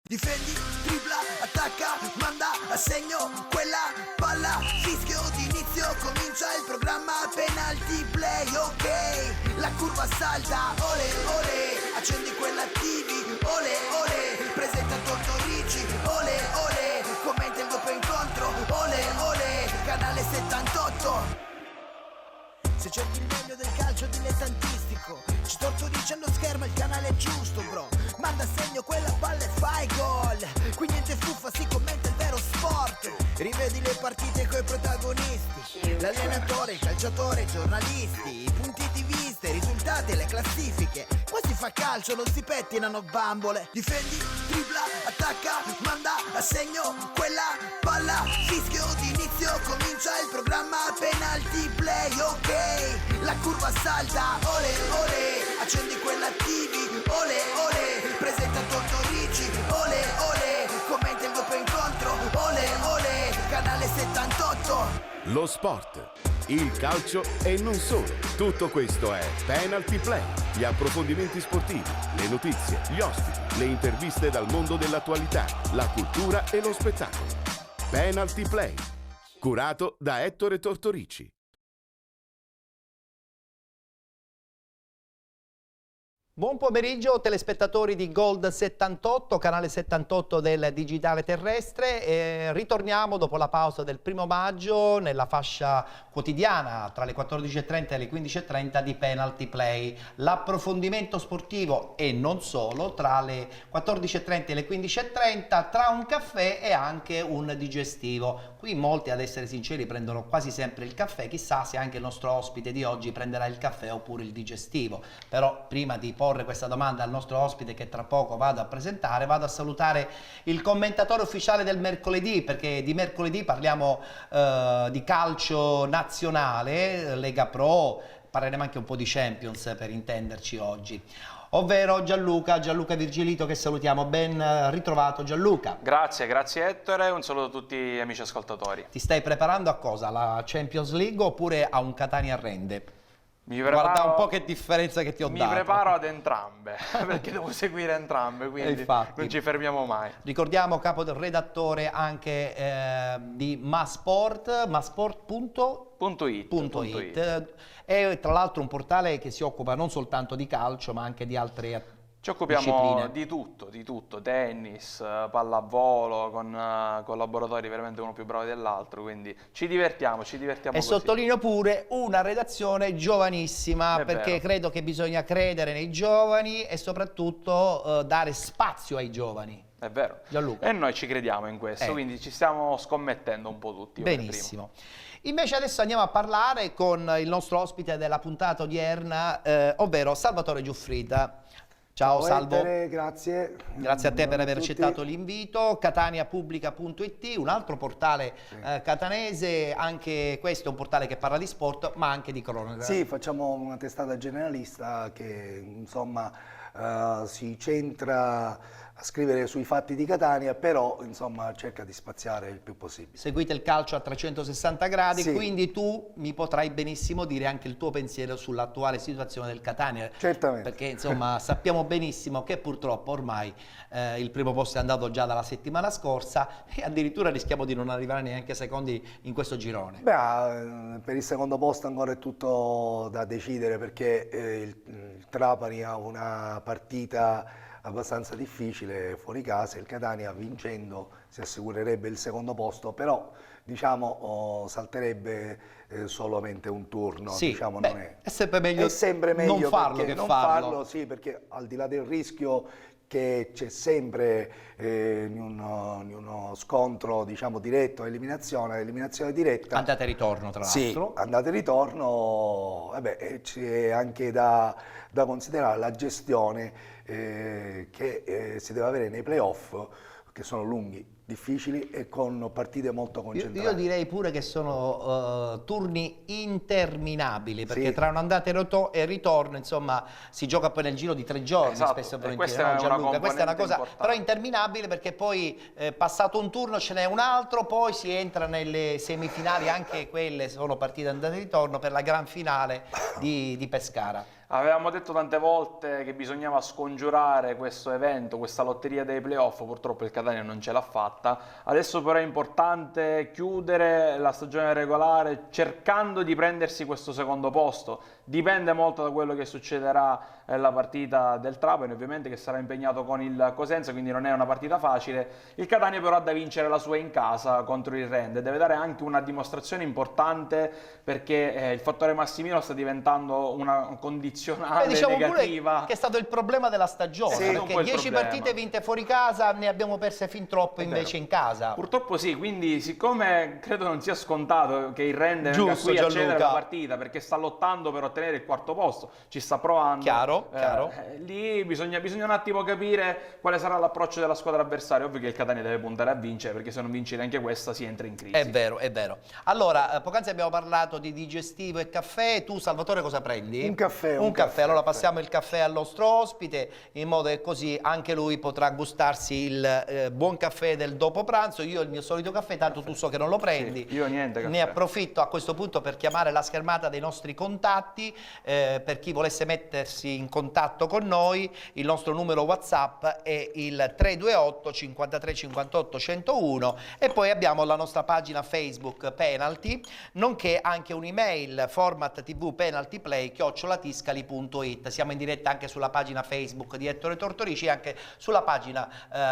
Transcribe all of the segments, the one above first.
Difendi, tripla, attacca, manda a segno quella palla, fischio d'inizio, comincia il programma, penalty play, ok, la curva salta, ole ole, accendi quella TV, ole ole, presenta Tortorici, ole ole, commenta il doppio incontro, ole ole, canale 78. Se cerchi il meglio del calcio dilettantistico, ci Tortorici allo schermo, il canale è giusto bro. Manda a segno quella palla e fai gol. Qui niente fuffa, si commenta il vero sport. Rivedi le partite coi protagonisti, l'allenatore, il calciatore, i giornalisti, i punti di vista, i risultati e le classifiche. Qua si fa calcio, non si pettinano bambole. Difendi, tripla, attacca, manda a segno quella palla, fischio d'inizio, comincia il programma, penalty play, ok, la curva salta, ole ole, accendi quella TV, ole ole, presenta Tortorici, ole ole, commenta il doppio incontro, ole ole, canale 78. Lo sport, il calcio e non solo. Tutto questo è Penalty Play. Gli approfondimenti sportivi, le notizie, gli ospiti, le interviste dal mondo dell'attualità, la cultura e lo spettacolo. Penalty Play, curato da Ettore Tortorici. Buon pomeriggio telespettatori di Gold 78, canale 78 del digitale terrestre. Ritorniamo dopo la pausa del 1° maggio nella fascia quotidiana tra le 14:30 e le 15:30 di Penalty Play. L'approfondimento sportivo e non solo tra le 14:30 e le 15:30 tra un caffè e anche un digestivo. Qui molti, ad essere sinceri, prendono quasi sempre il caffè, chissà se anche il nostro ospite di oggi prenderà il caffè oppure il digestivo. Però prima di porre questa domanda al nostro ospite, che tra poco vado a presentare, vado a salutare il commentatore ufficiale del mercoledì, perché di mercoledì parliamo di calcio nazionale, Lega Pro, parleremo anche un po' di Champions per intenderci oggi, ovvero Gianluca Virgilito, che salutiamo. Ben ritrovato Gianluca. Grazie Ettore, un saluto a tutti gli amici ascoltatori. Ti stai preparando a cosa? La Champions League oppure a un Catania Rende? Guarda un po' che differenza che ti ho dato. Mi preparo ad entrambe, perché devo seguire entrambe, quindi non ci fermiamo mai. Ricordiamo capo del redattore anche di masport.it. È tra l'altro un portale che si occupa non soltanto di calcio ma anche di altre discipline. Ci occupiamo di tutto, tennis, pallavolo, con collaboratori veramente uno più bravo dell'altro, quindi ci divertiamo E così. sottolineo pure una redazione giovanissima, perché credo che bisogna credere nei giovani e soprattutto dare spazio ai giovani. È vero. Gianluca. E noi ci crediamo in questo, quindi ci stiamo scommettendo un po' tutti. Benissimo. Invece adesso andiamo a parlare con il nostro ospite della puntata odierna, ovvero Salvatore Giuffrida. Ciao Salvo. Grazie. Grazie a te per aver accettato l'invito. Cataniapubblica.it, un altro portale catanese, anche questo è un portale che parla di sport ma anche di cronaca. Sì, facciamo una testata generalista che insomma si centra a scrivere sui fatti di Catania, però insomma cerca di spaziare il più possibile. Seguite il calcio a 360 gradi, sì. Quindi tu mi potrai benissimo dire anche il tuo pensiero sull'attuale situazione del Catania. Certamente. Perché insomma sappiamo benissimo che purtroppo ormai il primo posto è andato già dalla settimana scorsa e addirittura rischiamo di non arrivare neanche ai secondi in questo girone. Beh, per il secondo posto ancora è tutto da decidere, perché il Trapani ha una partita abbastanza difficile fuori casa, il Catania vincendo si assicurerebbe il secondo posto, però diciamo salterebbe solamente un turno. Sì, diciamo, non è sempre meglio non farlo che non farlo. Sì, perché al di là del rischio che c'è sempre in uno scontro diciamo diretto, eliminazione diretta, andata e ritorno tra l'altro. Sì, andata e ritorno, c'è anche da considerare la gestione che si deve avere nei playoff, che sono lunghi, difficili e con partite molto concentrate. Io direi pure che sono turni interminabili, perché sì. Tra un'andata e ritorno insomma si gioca poi nel giro di 3 giorni, esatto. spesso e volentieri, questa è una cosa importante. Però interminabile, perché poi passato un turno ce n'è un altro, poi si entra nelle semifinali, anche quelle sono partite andata e ritorno per la gran finale di Pescara. Avevamo detto tante volte che bisognava scongiurare questo evento, questa lotteria dei playoff, purtroppo il Catania non ce l'ha fatta. Adesso però è importante chiudere la stagione regolare cercando di prendersi questo secondo posto. Dipende molto da quello che succederà nella partita del Trapani, ovviamente, che sarà impegnato con il Cosenza, quindi non è una partita facile. Il Catania però ha da vincere la sua in casa contro il Rende, deve dare anche una dimostrazione importante, perché il fattore Massimino sta diventando una condizionale diciamo negativa. pure che è stato il problema della stagione, Sì, perché 10 partite vinte fuori casa, ne abbiamo perse fin troppo invece in casa. Purtroppo sì, quindi siccome credo non sia scontato che il Rende venga qui a cedere la partita, perché sta lottando per ottenere il quarto posto, ci sta provando. Chiaro. Lì bisogna un attimo capire quale sarà l'approccio della squadra avversaria. Ovvio che il Catania deve puntare a vincere, perché se non vince neanche questa si entra in crisi. È vero, è vero. Allora, poc'anzi abbiamo parlato di digestivo e caffè. Tu, Salvatore, cosa prendi? Un caffè. Un caffè. Allora passiamo il caffè al nostro ospite, in modo che così anche lui potrà gustarsi il buon caffè del dopo pranzo. Io il mio solito caffè, tanto tu so che non lo prendi. Sì, io niente caffè. Ne approfitto a questo punto per chiamare la schermata dei nostri contatti, per chi volesse mettersi in contatto con noi. Il nostro numero WhatsApp è il 328 53 58 101, e poi abbiamo la nostra pagina Facebook Penalty, nonché anche un'email formattvpenaltyplay@tiscali.it. Siamo in diretta anche sulla pagina Facebook di Ettore Tortorici e anche sulla pagina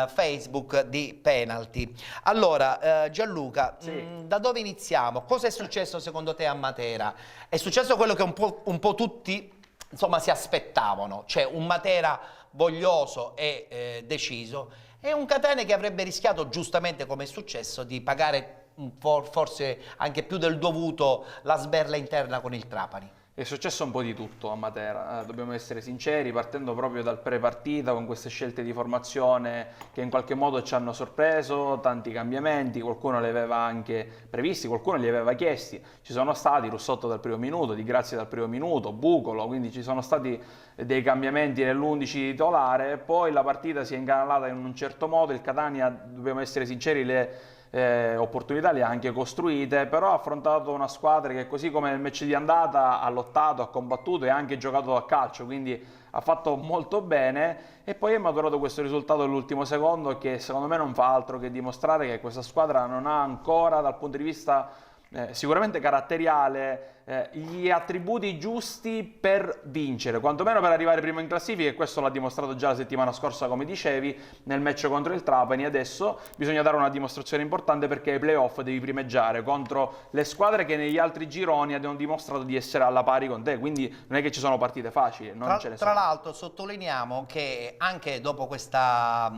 Facebook di Penalty. Allora, Gianluca, da dove iniziamo? Cosa è successo secondo te a Matera? È successo quello che un po' tutti, insomma, si aspettavano, cioè un Matera voglioso e deciso, e un Catania che avrebbe rischiato, giustamente come è successo, di pagare forse anche più del dovuto la sberla interna con il Trapani. È successo un po' di tutto a Matera, dobbiamo essere sinceri, partendo proprio dal pre-partita con queste scelte di formazione che in qualche modo ci hanno sorpreso, tanti cambiamenti, qualcuno li aveva anche previsti, qualcuno li aveva chiesti. Ci sono stati Russotto dal primo minuto, Di Grazia dal primo minuto, Bucolo, quindi ci sono stati dei cambiamenti nell'11 titolare. Poi la partita si è incanalata in un certo modo, il Catania, dobbiamo essere sinceri, le opportunità le ha anche costruite, però ha affrontato una squadra che, così come nel match di andata, ha lottato, ha combattuto e ha anche giocato a calcio, quindi ha fatto molto bene, e poi è maturato questo risultato all'ultimo secondo, che secondo me non fa altro che dimostrare che questa squadra non ha ancora, dal punto di vista sicuramente caratteriale, gli attributi giusti per vincere, quantomeno per arrivare primo in classifica, e questo l'ha dimostrato già la settimana scorsa, come dicevi, nel match contro il Trapani. Adesso bisogna dare una dimostrazione importante, perché ai playoff devi primeggiare contro le squadre che negli altri gironi hanno dimostrato di essere alla pari con te, quindi non è che ci sono partite facili, non ce ne sono. Tra l'altro sottolineiamo che anche dopo questa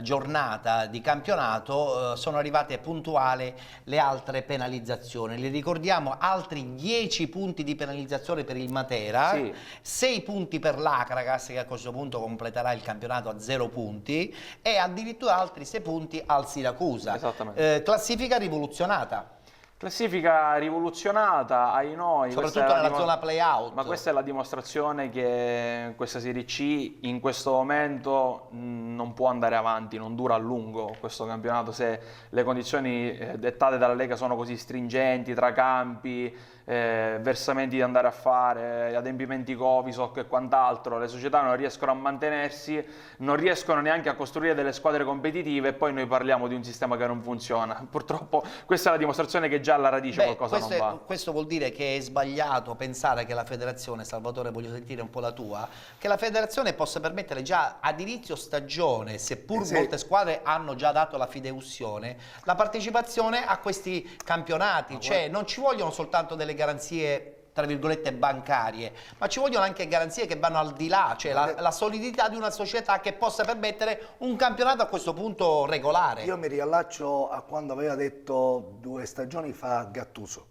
giornata di campionato sono arrivate puntuali le altre penalizzazioni. Le ricordiamo, altri 10 punti di penalizzazione per il Matera, 6 punti per l'Acragas, che a questo punto completerà il campionato a 0 punti, e addirittura altri 6 punti al Siracusa. Esattamente. Classifica rivoluzionata. Classifica rivoluzionata, ai noi, soprattutto nella zona play-out. Ma questa è la dimostrazione che questa Serie C in questo momento non può andare avanti, non dura a lungo questo campionato, se le condizioni dettate dalla Lega sono così stringenti, tra campi, versamenti da andare a fare, adempimenti Covisoc e quant'altro. Le società non riescono a mantenersi, non riescono neanche a costruire delle squadre competitive, e poi noi parliamo di un sistema che non funziona. Purtroppo questa è la dimostrazione che già alla radice qualcosa non va. Questo vuol dire che è sbagliato pensare che la federazione, Salvatore, voglio sentire un po' la tua, che la federazione possa permettere già ad inizio stagione, seppur molte squadre hanno già dato la fideiussione, la partecipazione a questi campionati. Cioè non ci vogliono soltanto delle garanzie, tra virgolette, bancarie, ma ci vogliono anche garanzie che vanno al di là, cioè la solidità di una società che possa permettere un campionato a questo punto regolare. Io mi riallaccio a quando aveva detto 2 stagioni fa Gattuso.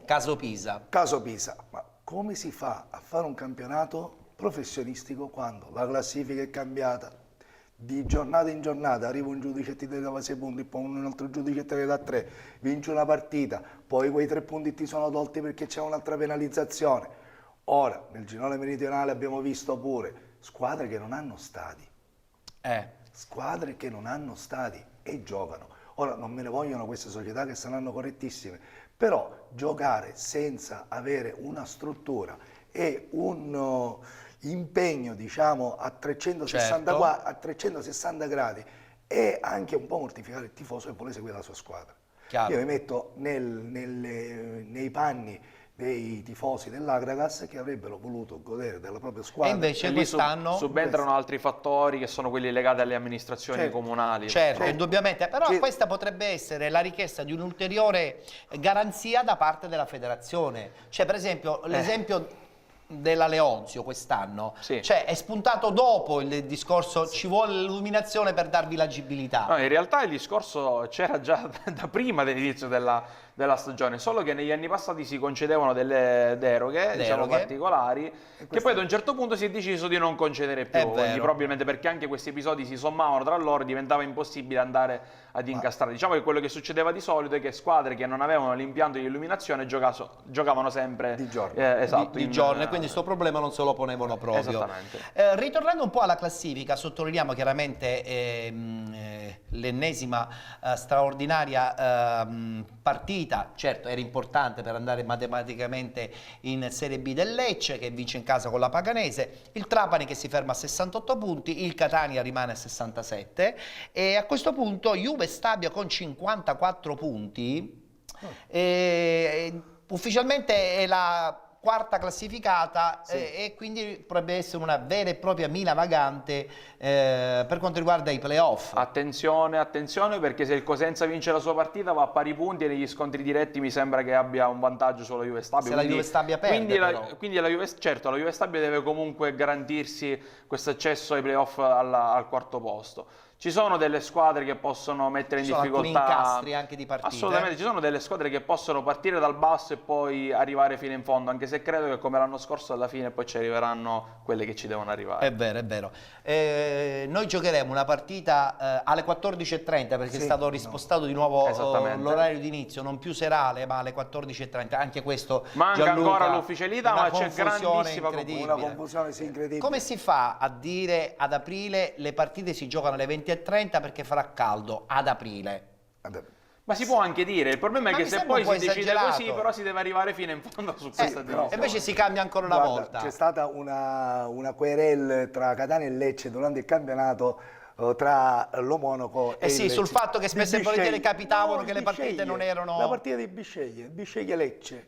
Caso Pisa. Ma come si fa a fare un campionato professionistico quando la classifica è cambiata? Di giornata in giornata arriva un giudice e ti dà 6 punti, poi un altro giudice te ne dà 3, vinci una partita, poi quei 3 punti ti sono tolti perché c'è un'altra penalizzazione. Ora, nel girone meridionale abbiamo visto pure squadre che non hanno stadi. E giocano. Ora non me ne vogliono queste società che saranno correttissime, Però giocare senza avere una struttura e un impegno, diciamo, a 360, Certo. a 360 gradi è anche un po' mortificare il tifoso che vuole seguire la sua squadra. Chiaro. Io mi metto nei panni dei tifosi dell'Agragas che avrebbero voluto godere della propria E squadra. invece E lì quest'anno... subentrano altri fattori che sono quelli legati alle amministrazioni Certo. comunali. Certo, Certo. indubbiamente, però Che- questa potrebbe essere la richiesta di un'ulteriore garanzia da parte della federazione. Cioè, per esempio, l'esempio della Leonzio quest'anno, Sì. cioè è spuntato dopo il discorso ci vuole l'illuminazione per darvi l'agibilità. No, in realtà il discorso c'era già da prima dell'inizio della stagione, solo che negli anni passati si concedevano delle deroghe, diciamo, particolari, che poi ad un certo punto si è deciso di non concedere più, È vero. quindi probabilmente perché anche questi episodi si sommavano tra loro, diventava impossibile andare ad incastrare. Diciamo che quello che succedeva di solito è che squadre che non avevano l'impianto di illuminazione giocavano sempre Di giorno. di esatto, giorno, e quindi questo problema non se lo ponevano proprio. Esattamente. Ritornando un po' alla classifica, sottolineiamo chiaramente l'ennesima straordinaria partita, certo era importante per andare matematicamente in Serie B del Lecce che vince in casa con la Paganese, il Trapani che si ferma a 68 punti, il Catania rimane a 67 e a questo punto Juve Stabia con 54 punti, ufficialmente è la quarta classificata, e quindi potrebbe essere una vera e propria mina vagante per quanto riguarda i playoff. Attenzione, attenzione, perché se il Cosenza vince la sua partita va a pari punti e negli scontri diretti mi sembra che abbia un vantaggio sulla Juve Stabia. Se la Juve Stabia perde, quindi la Juve, certo, la Juve Stabia deve comunque garantirsi questo accesso ai playoff al quarto posto. Ci sono delle squadre che possono mettere in Ci sono alcuni difficoltà, incastri anche di partite. assolutamente, ci sono delle squadre che possono partire dal basso e poi arrivare fino in fondo, anche se credo che come l'anno scorso alla fine poi ci arriveranno quelle che ci devono arrivare. È vero, è vero. Noi giocheremo una partita alle 14:30 perché Sì, è stato rispostato di nuovo Esattamente. l'orario di inizio, non più serale ma alle 14:30. Anche questo, Manca Gianluca, ancora l'ufficialità, una ma c'è confusione grandissima incredibile. Una confusione sì, incredibile. Come si fa a dire ad aprile le partite si giocano alle 20:30 perché farà caldo ad aprile? Ma si può anche dire, il problema è Ma che mi se sembra poi un po' si decide esagerato. così, però si deve arrivare fino in fondo su questa però- E invece si cambia ancora una Guarda, volta. c'è stata una querel tra Catania e Lecce durante il campionato tra lo Monaco e sì, il sul Lecce. fatto che Di spesso e volentieri Bisceglie. capitavano No, che le di partite Bisceglie. non erano... La partita di Bisceglie, Bisceglie-Lecce.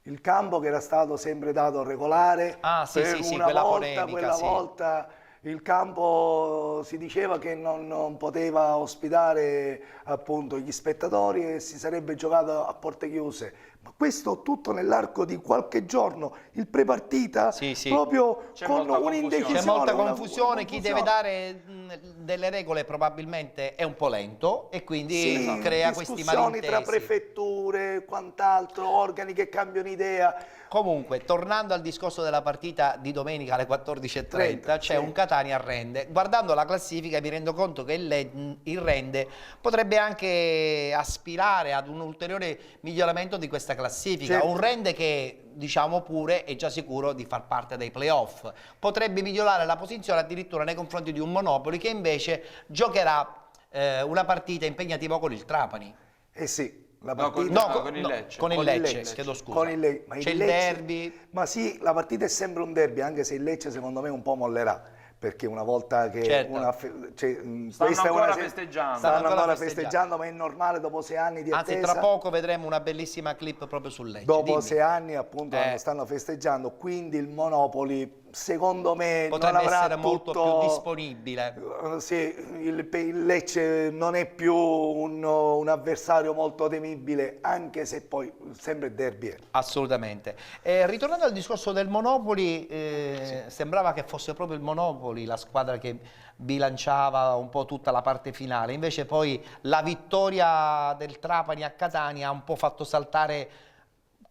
Il campo che era stato sempre dato regolare, Ah, sì, per sì, sì, una quella volta, polemica, quella sì. volta il campo si diceva che non poteva ospitare appunto gli spettatori e si sarebbe giocato a porte chiuse. Ma questo tutto nell'arco di qualche giorno, il prepartita, Sì, sì. proprio C'è con molta confusione. un'indecisione. C'è molta una confusione, chi deve confusione. dare delle regole probabilmente è un po' lento e quindi Sì, crea questi discussioni malintesi. tra prefetture, quant'altro, organi che cambiano idea. Comunque, tornando al discorso della partita di domenica alle 14:30, c'è sì. un Catania-Rende. Guardando la classifica mi rendo conto che il Rende potrebbe anche aspirare ad un ulteriore miglioramento di questa classifica. Certo. Un Rende che, diciamo pure, è già sicuro di far parte dei playoff. Potrebbe migliorare la posizione addirittura nei confronti di un Monopoli che invece giocherà una partita impegnativa con il Trapani. Eh sì, la No, partita... con il Lecce. Con il Con il Lecce, Lecce. chiedo scusa. Con il ma C'è il Lecce- derby. Ma sì, la partita è sempre un derby, anche se il Lecce secondo me un po' mollerà, perché una volta che Certo. questa è ancora una festeggiando. stanno Stanno ancora ancora festeggiando, ma è normale dopo 6 anni di Anzi, attesa. tra poco vedremo una bellissima clip proprio sul Lecce. Dopo Dimmi. 6 anni appunto Eh. stanno festeggiando, quindi il Monopoli secondo me Potrebbe non avrà essere molto tutto- più disponibile. Sì, il Lecce non è più un avversario molto temibile, anche se poi sempre derby è. Assolutamente. Ritornando al discorso del Monopoli, sembrava che fosse proprio il Monopoli la squadra che bilanciava un po' tutta la parte finale, invece poi la vittoria del Trapani a Catania ha un po' fatto saltare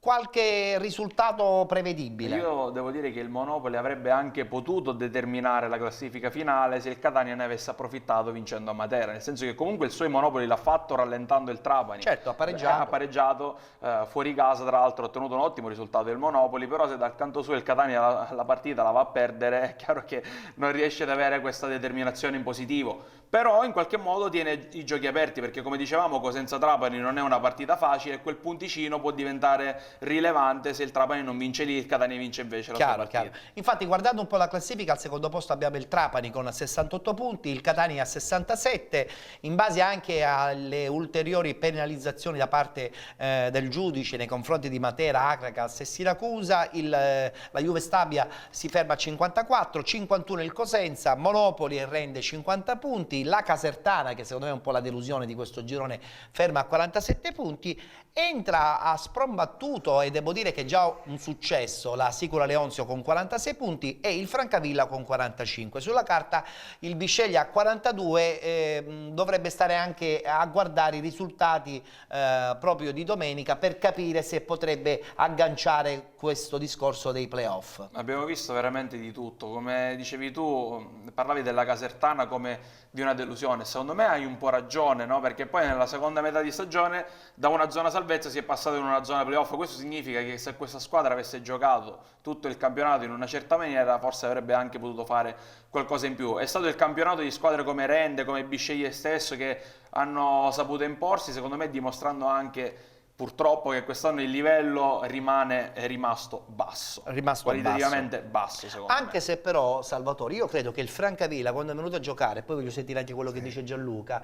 qualche risultato prevedibile? Io devo dire che il Monopoli avrebbe anche potuto determinare la classifica finale se il Catania ne avesse approfittato vincendo a Matera, nel senso che comunque il suo Monopoli l'ha fatto rallentando il Trapani. Certo, ha pareggiato. Ha pareggiato fuori casa, tra l'altro ha ottenuto un ottimo risultato del Monopoli, però se dal canto suo il Catania la partita la va a perdere, è chiaro che non riesce ad avere questa determinazione in positivo. Però in qualche modo tiene i giochi aperti, perché come dicevamo Cosenza Trapani non è una partita facile e quel punticino può diventare rilevante se il Trapani non vince lì, il Catania vince invece la sua partita. Chiaro. Infatti, guardando un po' la classifica, al secondo posto abbiamo il Trapani con 68 punti, il Catania a 67, in base anche alle ulteriori penalizzazioni da parte del giudice nei confronti di Matera, Acracas e Siracusa. La Juve Stabia si ferma a 54, 51 il Cosenza, Monopoli rende 50 punti, la Casertana, che secondo me è un po' la delusione di questo girone, ferma a 47 punti, entra a sprombattuto, e devo dire che è già un successo, la Sicula Leonzio con 46 punti e il Francavilla con 45. Sulla carta il Bisceglie a 42, dovrebbe stare anche a guardare i risultati proprio di domenica per capire se potrebbe agganciare questo discorso dei playoff. Abbiamo visto veramente di tutto, come dicevi tu, parlavi della Casertana come di una delusione, secondo me hai un po' ragione, no? Perché poi nella seconda metà di stagione da una zona salvezza si è passato in una zona playoff. Questo significa che se questa squadra avesse giocato tutto il campionato in una certa maniera, forse avrebbe anche potuto fare qualcosa in più. È stato il campionato di squadre come Rende, come Bisceglie stesso, che hanno saputo imporsi, secondo me dimostrando anche purtroppo che quest'anno il livello è rimasto basso, qualitativamente basso secondo me. Anche se però, Salvatore, io credo che il Francavilla, quando è venuto a giocare, poi voglio sentire anche quello che dice Gianluca,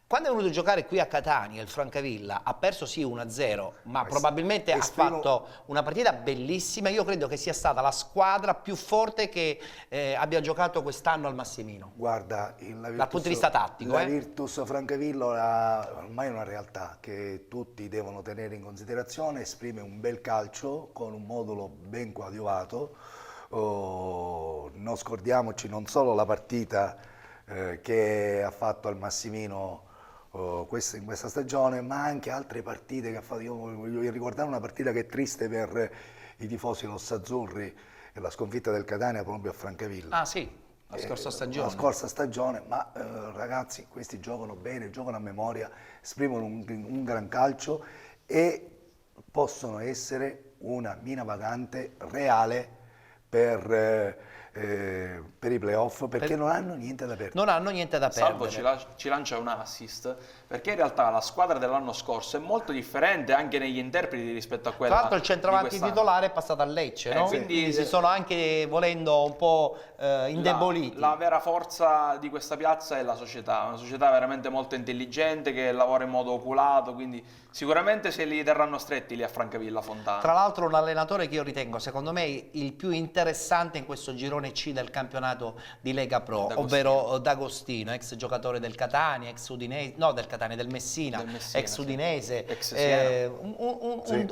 quando è venuto a giocare qui a Catania, il Francavilla ha perso sì 1-0, ma probabilmente ha fatto una partita bellissima. Io credo che sia stata la squadra più forte che abbia giocato quest'anno al Massimino. Guarda, dal punto di vista tattico. La Virtus Francavillo ormai è una realtà che tutti devono tenere in considerazione, esprime un bel calcio con un modulo ben coadiuvato. Non scordiamoci non solo la partita che ha fatto al Massimino in questa stagione, ma anche altre partite che ha fatto. Io voglio ricordare una partita che è triste per i tifosi rossazzurri, è la sconfitta del Catania proprio a Francavilla. Ah sì, la scorsa stagione. La scorsa stagione, ma ragazzi, questi giocano bene, giocano a memoria, esprimono un gran calcio e possono essere una mina vagante reale per i playoff, perché non hanno niente da perdere. Non hanno niente da perdere. Salvo ci lancia un assist, perché in realtà la squadra dell'anno scorso è molto differente anche negli interpreti rispetto a quella. Tra l'altro il centravanti titolare è passato a Lecce, no? Quindi si sono anche, volendo, un po' indeboliti. La vera forza di questa piazza è la società, una società veramente molto intelligente che lavora in modo oculato, quindi sicuramente se li terranno stretti lì a Francavilla Fontana. Tra l'altro un allenatore che io ritengo, secondo me, il più interessante in questo girone C del campionato di Lega Pro, ovvero D'Agostino, ex giocatore del Catania, ex Udinese, no del Catania, del Messina, ex Udinese,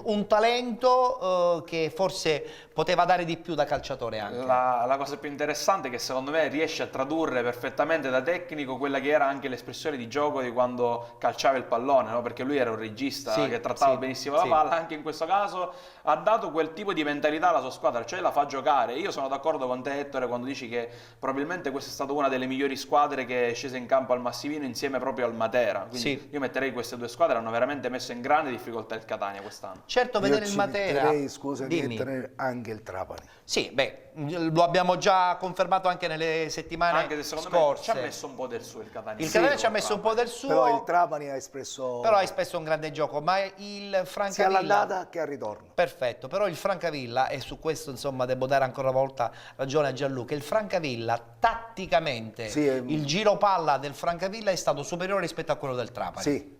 un talento che forse poteva dare di più da calciatore anche. La cosa più interessante è che secondo me riesce a tradurre perfettamente da tecnico quella che era anche l'espressione di gioco di quando calciava il pallone, no? Perché lui era un regista che trattava benissimo la palla, anche in questo caso ha dato quel tipo di mentalità alla sua squadra, cioè la fa giocare. Io sono d'accordo con te, Ettore, quando dici che probabilmente questa è stata una delle migliori squadre che è scesa in campo al Massimino insieme proprio al Matera, quindi io metterei queste due squadre, hanno veramente messo in grande difficoltà il Catania quest'anno. Certo, vedere il Matera, scusa, di mettere anche il Trapani. Sì, beh, lo abbiamo già confermato anche nelle settimane anche se secondo scorse. Me ci ha messo un po' del suo il Catania. Il Catania ci ha messo un po' del suo. Però il Trapani ha espresso un grande gioco, ma il Francavilla sia all'andata che al ritorno. Perfetto, però il Francavilla, e su questo insomma devo dare ancora una volta ragione a Gianluca, il Francavilla tatticamente, il giro palla del Francavilla è stato superiore rispetto a quello del Trapani. Sì.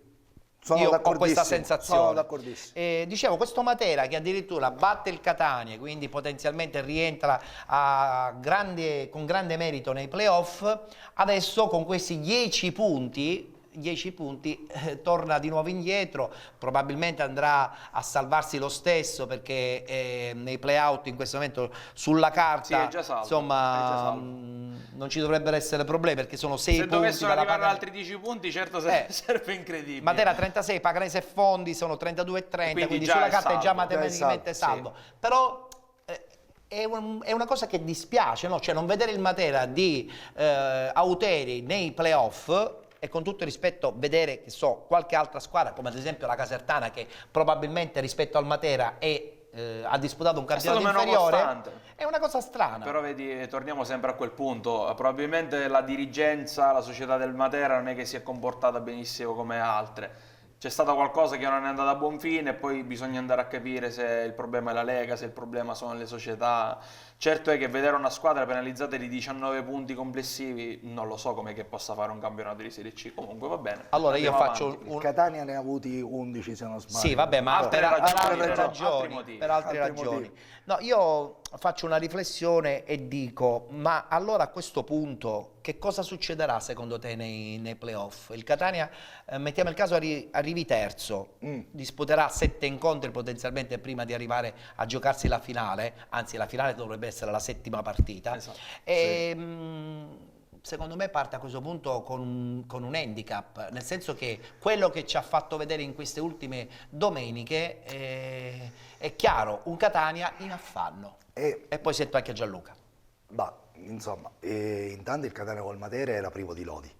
Io ho questa sensazione. Sono d'accordissimo. Dicevo, questo Matera che addirittura batte il Catania, quindi potenzialmente rientra con grande merito nei playoff, adesso con questi 10 punti 10 punti, torna di nuovo indietro, probabilmente andrà a salvarsi lo stesso perché nei play-out in questo momento sulla carta Sì, è già salvo, insomma è già salvo. non ci dovrebbero essere problemi perché sono 6 Se punti dovessero dalla arrivare Paganese. altri 10 punti, certo sarebbe incredibile. Matera 36, Paganese e Fondi sono 32 e 30, quindi già sulla è carta è già salvo, matematicamente già è salvo. Però è una cosa che dispiace, no? Cioè non vedere il Matera di Auteri nei playoff e con tutto il rispetto vedere che so, qualche altra squadra come ad esempio la Casertana che probabilmente rispetto al Matera ha disputato un campionato stato meno inferiore, costante. è una cosa strana. Però vedi, torniamo sempre a quel punto, probabilmente la dirigenza, la società del Matera non è che si è comportata benissimo come altre. C'è stato qualcosa che non è andato a buon fine e poi bisogna andare a capire se il problema è la Lega, se il problema sono le società. Certo è che vedere una squadra penalizzata di 19 punti complessivi, non lo so come che possa fare un campionato di Serie C. Comunque va bene. Allora io andiamo faccio avanti. Il Catania ne ha avuti 11 se non sbaglio. Sì, vabbè, ma Altre per ragioni, altre però, ragioni, altri motivi. per altre Altri ragioni. motivi. No, io faccio una riflessione e dico, ma allora a questo punto che cosa succederà secondo te nei playoff? Il Catania, mettiamo il caso, arrivi terzo, disputerà 7 incontri potenzialmente prima di arrivare a giocarsi la finale, anzi la finale dovrebbe essere la 7ª partita. Esatto. Secondo me parte a questo punto con un handicap, nel senso che quello che ci ha fatto vedere in queste ultime domeniche è chiaro, un Catania in affanno. E poi sento anche Gianluca. Insomma, intanto il Catania col Matera era privo di Lodi.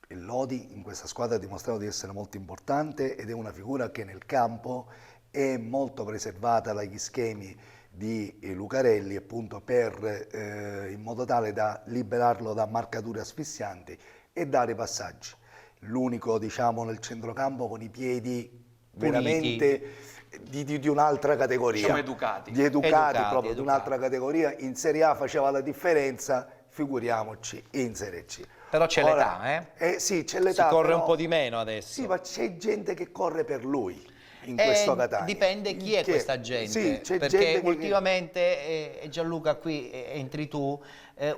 Il Lodi in questa squadra ha dimostrato di essere molto importante ed è una figura che nel campo è molto preservata dagli schemi di Lucarelli, appunto in modo tale da liberarlo da marcature asfissianti e dare passaggi. L'unico, diciamo, nel centrocampo con i piedi veramente di un'altra categoria. Siamo educati. Proprio di un'altra categoria. In Serie A faceva la differenza, figuriamoci in Serie C. Però c'è l'età, sì, c'è l'età. Si corre però, un po' di meno adesso. Sì, ma c'è gente che corre per lui in questo Catania. Dipende chi è questa gente, sì, c'è perché gente ultimamente, e Gianluca qui entri tu,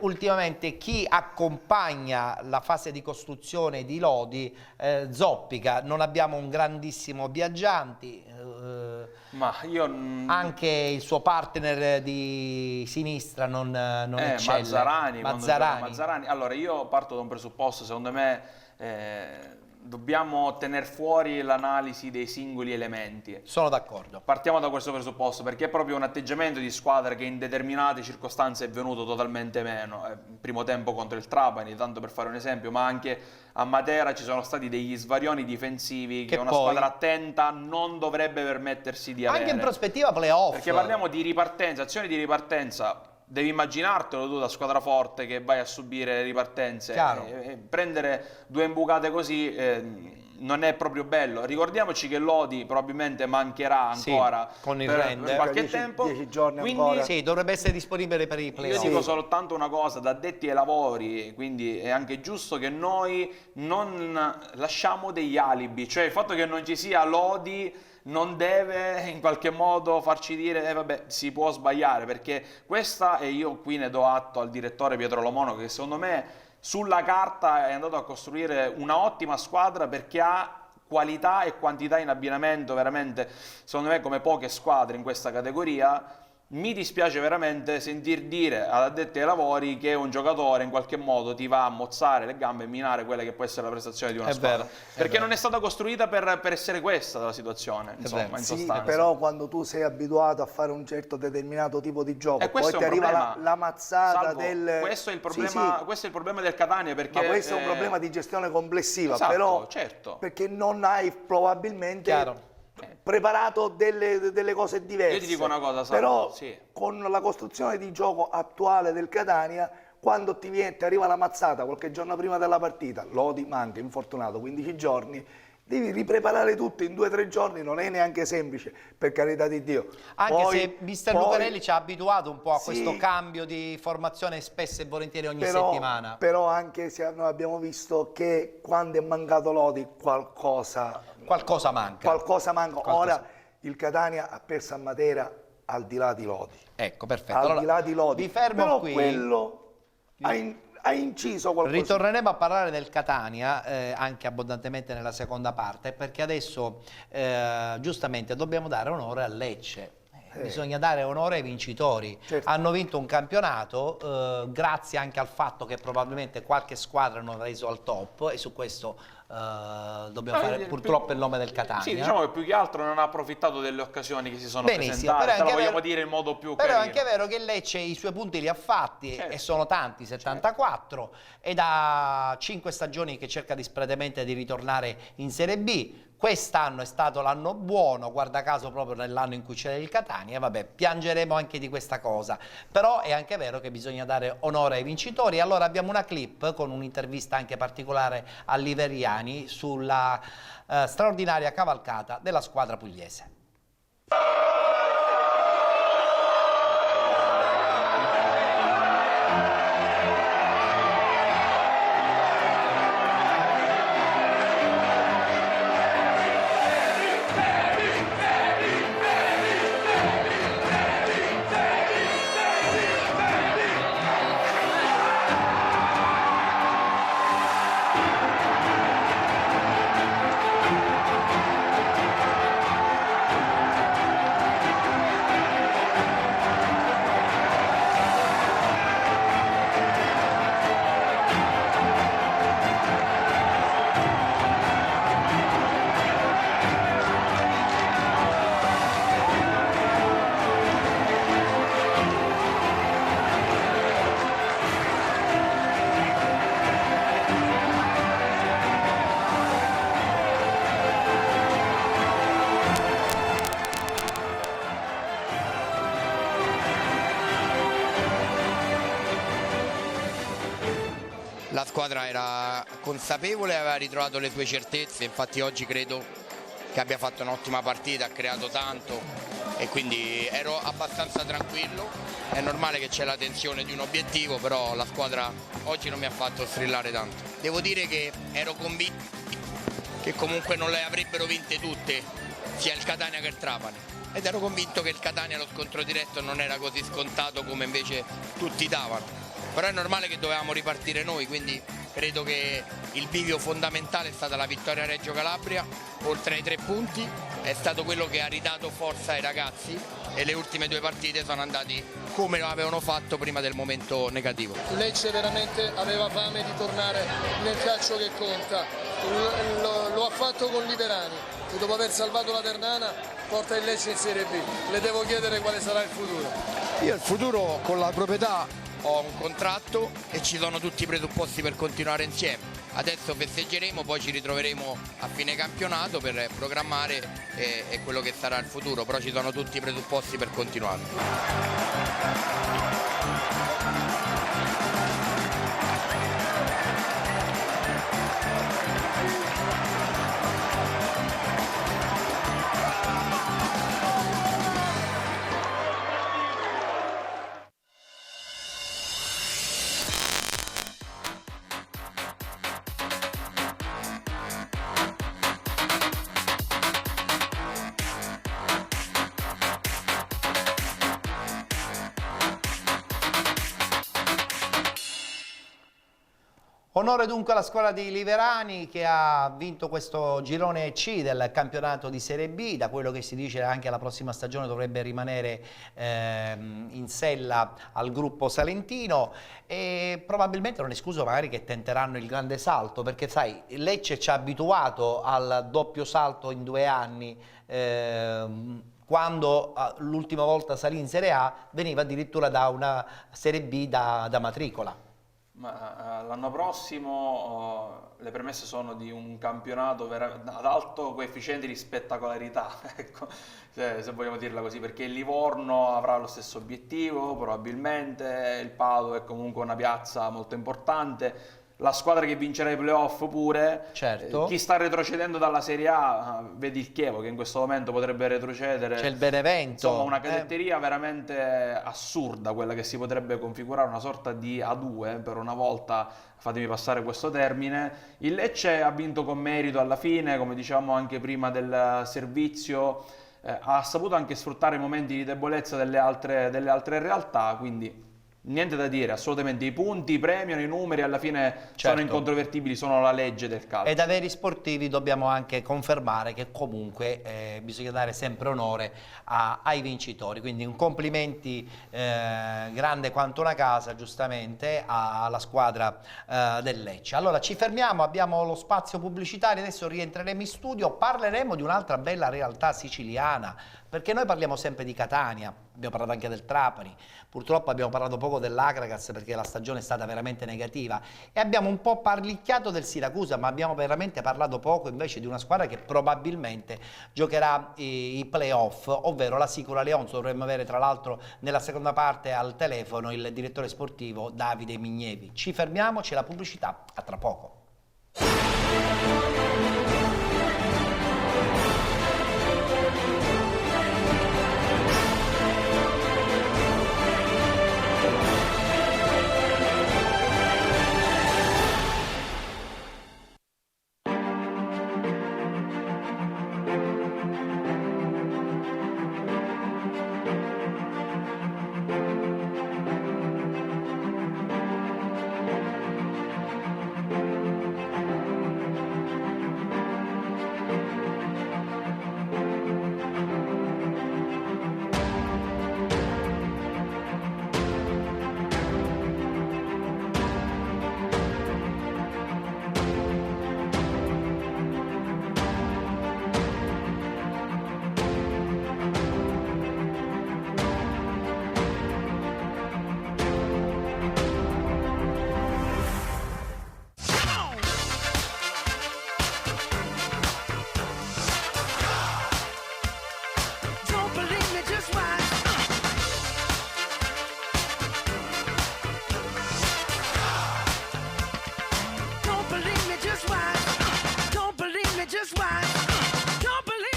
ultimamente chi accompagna la fase di costruzione di Lodi zoppica, non abbiamo un grandissimo Biaggianti, Ma io anche il suo partner di sinistra non eccelle. Mazzarani. Allora io parto da un presupposto, secondo me dobbiamo tener fuori l'analisi dei singoli elementi. Sono d'accordo. Partiamo da questo presupposto perché è proprio un atteggiamento di squadra che in determinate circostanze è venuto totalmente meno. Primo tempo contro il Trapani, tanto per fare un esempio, ma anche a Matera ci sono stati degli svarioni difensivi che una squadra attenta non dovrebbe permettersi di avere. Anche in prospettiva playoff. Perché parliamo di ripartenza, azioni di ripartenza. Devi immaginartelo tu da squadra forte che vai a subire ripartenze e prendere 2 imbucate così non è proprio bello. Ricordiamoci che Lodi probabilmente mancherà ancora con il per qualche 10 tempo, 10 giorni quindi ancora. Sì, dovrebbe essere disponibile per i playoff. io dico soltanto una cosa, da addetti ai lavori, quindi è anche giusto che noi non lasciamo degli alibi, cioè il fatto che non ci sia Lodi non deve in qualche modo farci dire vabbè, si può sbagliare, perché questa, e io qui ne do atto al direttore Pietro Lomonaco, che secondo me sulla carta è andato a costruire una ottima squadra perché ha qualità e quantità in abbinamento veramente, secondo me, come poche squadre in questa categoria. Mi dispiace veramente sentir dire ad addetti ai lavori che un giocatore in qualche modo ti va a mozzare le gambe e minare quella che può essere la prestazione di una squadra. Perché non è stata costruita per essere questa la situazione, insomma, in sostanza. Però quando tu sei abituato a fare un certo determinato tipo di gioco, e poi ti arriva la mazzata Salvo, del... Questo è il problema, questo è il problema del Catania, perché... Ma questo è un problema di gestione complessiva, esatto, però certo. Perché non hai probabilmente... preparato delle cose diverse. Io ti dico una cosa, però sì, con la costruzione di gioco attuale del Catania, quando ti arriva la mazzata qualche giorno prima della partita, Lodi manca, infortunato, 15 giorni, devi ripreparare tutto in 2 o 3 giorni, non è neanche semplice, per carità di Dio. Anche se mister Lucarelli ci ha abituato un po' a questo cambio di formazione spesso e volentieri ogni settimana. Però anche se noi abbiamo visto che quando è mancato Lodi qualcosa manca. Ora il Catania ha perso a Matera al di là di Lodi. Ecco, perfetto. Al di là di Lodi. Vi fermo però qui. Quello ha ha inciso qualcosa. Ritorneremo a parlare del Catania anche abbondantemente nella seconda parte, perché adesso giustamente dobbiamo dare onore al Lecce. Bisogna dare onore ai vincitori. Certo. Hanno vinto un campionato grazie anche al fatto che probabilmente qualche squadra non ha reso al top, e su questo dobbiamo fare purtroppo il nome del Catania. Sì, diciamo che più che altro non ha approfittato delle occasioni che si sono Benissimo, presentate, lo vogliamo dire in modo più però carino. è anche vero che il Lecce i suoi punti li ha fatti, Certo. e sono tanti, 74, e da 5 stagioni che cerca disperatamente di ritornare in Serie B. Quest'anno è stato l'anno buono, guarda caso proprio nell'anno in cui c'era il Catania, e vabbè, piangeremo anche di questa cosa. Però è anche vero che bisogna dare onore ai vincitori. Allora abbiamo una clip con un'intervista anche particolare a Liveriani sulla straordinaria cavalcata della squadra pugliese. La squadra era consapevole e aveva ritrovato le sue certezze, infatti oggi credo che abbia fatto un'ottima partita, ha creato tanto e quindi ero abbastanza tranquillo. È normale che c'è la tensione di un obiettivo, però la squadra oggi non mi ha fatto strillare tanto. Devo dire che ero convinto che comunque non le avrebbero vinte tutte, sia il Catania che il Trapani, ed ero convinto che il Catania, lo scontro diretto, non era così scontato come invece tutti davano. Però è normale che dovevamo ripartire noi, quindi credo che il bivio fondamentale è stata la vittoria a Reggio Calabria, oltre ai 3 punti, è stato quello che ha ridato forza ai ragazzi, e le ultime 2 partite sono andati come lo avevano fatto prima del momento negativo. Lecce veramente aveva fame di tornare nel calcio che conta, lo ha fatto con Liverani, che dopo aver salvato la Ternana porta il Lecce in Serie B. Le devo chiedere quale sarà il futuro. Io il futuro con la proprietà ho un contratto e ci sono tutti i presupposti per continuare insieme. Adesso festeggeremo, poi ci ritroveremo a fine campionato per programmare quello che sarà il futuro, però ci sono tutti i presupposti per continuare. Onore dunque alla squadra di Liverani, che ha vinto questo girone C del campionato di Serie B. Da quello che si dice anche la prossima stagione dovrebbe rimanere in sella al gruppo salentino, e probabilmente non è escluso magari che tenteranno il grande salto, perché sai, Lecce ci ha abituato al doppio salto in 2 anni. Quando l'ultima volta salì in Serie A veniva addirittura da una Serie B da matricola. Ma l'anno prossimo le premesse sono di un campionato ad alto coefficiente di spettacolarità, ecco, se vogliamo dirla così, perché il Livorno avrà lo stesso obiettivo probabilmente, il Padova è comunque una piazza molto importante, la squadra che vincerà i playoff pure, certo. Chi sta retrocedendo dalla Serie A, vedi il Chievo che in questo momento potrebbe retrocedere, c'è il Benevento, insomma una cadetteria veramente assurda quella che si potrebbe configurare, una sorta di A2 per una volta, fatemi passare questo termine. Il Lecce ha vinto con merito alla fine, come dicevamo anche prima del servizio, ha saputo anche sfruttare i momenti di debolezza delle altre realtà, quindi niente da dire, assolutamente. I punti premiano, i numeri alla fine sono incontrovertibili, sono la legge del calcio. E da veri sportivi dobbiamo anche confermare che comunque bisogna dare sempre onore ai vincitori, quindi un complimenti grande quanto una casa, giustamente, alla squadra del Lecce. Allora ci fermiamo, abbiamo lo spazio pubblicitario, adesso rientreremo in studio, parleremo di un'altra bella realtà siciliana, perché noi parliamo sempre di Catania, abbiamo parlato anche del Trapani, purtroppo abbiamo parlato poco dell'Akragas perché la stagione è stata veramente negativa, e abbiamo un po' parlicchiato del Siracusa, ma abbiamo veramente parlato poco invece di una squadra che probabilmente giocherà i playoff, ovvero la Sicula Leonzo. Dovremmo avere tra l'altro nella seconda parte al telefono il direttore sportivo Davide Mignevi. Ci fermiamo, c'è la pubblicità, a tra poco.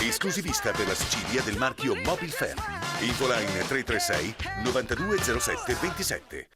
Esclusivista per la Sicilia del marchio Mobilferm. Infoline 336 9207 27.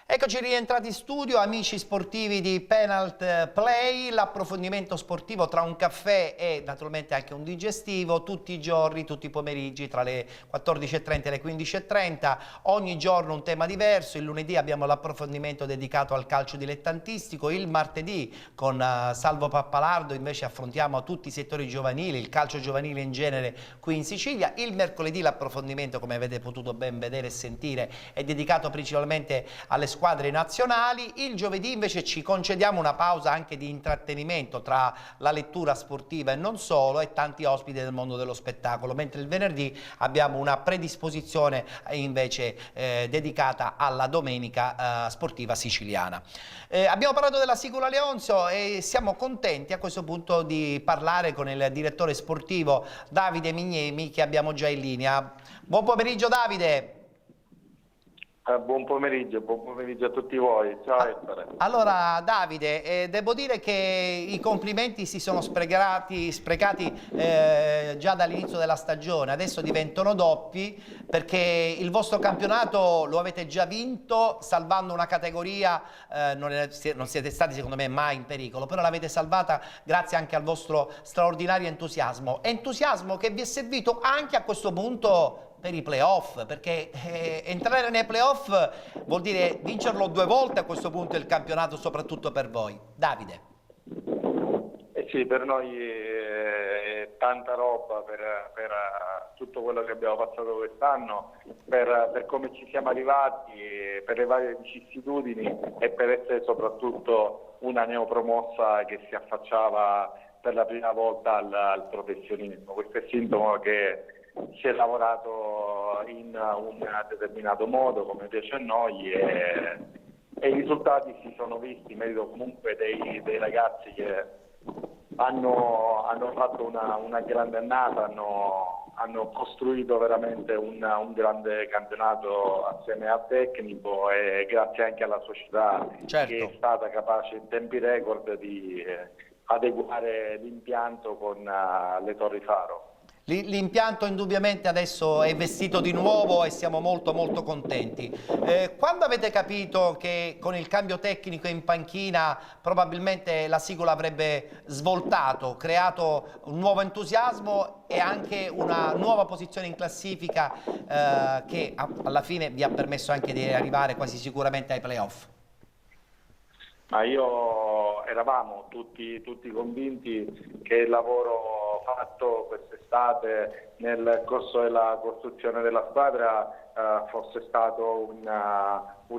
Eccoci rientrati in studio, amici sportivi di Penalt Play, l'approfondimento sportivo tra un caffè e naturalmente anche un digestivo, tutti i giorni, tutti i pomeriggi tra le 14:30 e le 15:30, ogni giorno un tema diverso. Il lunedì abbiamo l'approfondimento dedicato al calcio dilettantistico, il martedì con Salvo Pappalardo invece affrontiamo tutti i settori giovanili, il calcio giovanile in genere qui in Sicilia. Il mercoledì l'approfondimento, come avete potuto ben vedere e sentire, è dedicato principalmente alle squadre nazionali. Il giovedì invece ci concediamo una pausa anche di intrattenimento tra la lettura sportiva e non solo, e tanti ospiti del mondo dello spettacolo, mentre il venerdì abbiamo una predisposizione invece dedicata alla domenica sportiva siciliana. Abbiamo parlato della Sicula Leonzo e siamo contenti a questo punto di parlare con il direttore sportivo Davide Mignemi, che abbiamo già in linea. Buon pomeriggio Davide. Buon pomeriggio a tutti voi. Ciao Ettore. Allora Davide, devo dire che i complimenti si sono sprecati già dall'inizio della stagione, adesso diventano doppi perché il vostro campionato lo avete già vinto salvando una categoria, non siete stati secondo me mai in pericolo, però l'avete salvata grazie anche al vostro straordinario entusiasmo che vi è servito anche a questo punto per i playoff, perché entrare nei playoff vuol dire vincerlo 2 volte a questo punto il campionato, soprattutto per voi. Davide. Sì, per noi è tanta roba per tutto quello che abbiamo passato quest'anno, per come ci siamo arrivati, per le varie vicissitudini e per essere soprattutto una neopromossa che si affacciava per la prima volta al professionismo. Questo è sintomo che si è lavorato in un determinato modo come piace a noi e i risultati si sono visti, merito comunque dei ragazzi che hanno fatto una grande annata, hanno costruito veramente un grande campionato assieme al tecnico e grazie anche alla società che è stata capace in tempi record di adeguare l'impianto con le Torri Faro. L'impianto indubbiamente adesso è vestito di nuovo e siamo molto contenti. Quando avete capito che con il cambio tecnico in panchina probabilmente la Sigola avrebbe svoltato, creato un nuovo entusiasmo e anche una nuova posizione in classifica che alla fine vi ha permesso anche di arrivare quasi sicuramente ai playoff? Ma eravamo tutti convinti che il lavoro fatto quest'estate nel corso della costruzione della squadra fosse stato un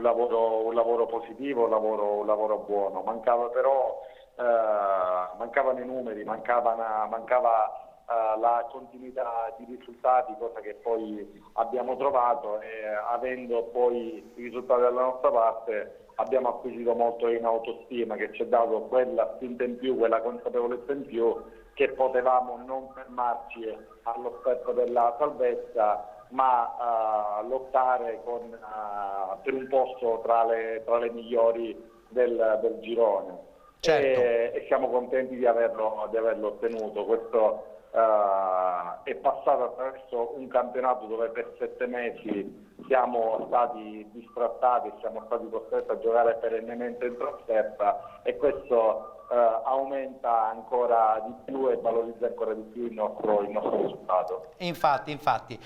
lavoro positivo, un lavoro buono. Mancavano i numeri, mancava la continuità di risultati, cosa che poi abbiamo trovato e avendo poi i risultati dalla nostra parte abbiamo acquisito molto in autostima, che ci ha dato quella spinta in più, quella consapevolezza in più che potevamo non fermarci allo step della salvezza, ma lottare per un posto tra le migliori del girone. Certo. E siamo contenti di averlo ottenuto. Questo è passato attraverso un campionato dove per 7 mesi siamo stati distrattati, siamo stati costretti a giocare perennemente in trasferta e questo aumenta ancora di più e valorizza ancora di più il nostro risultato. Infatti.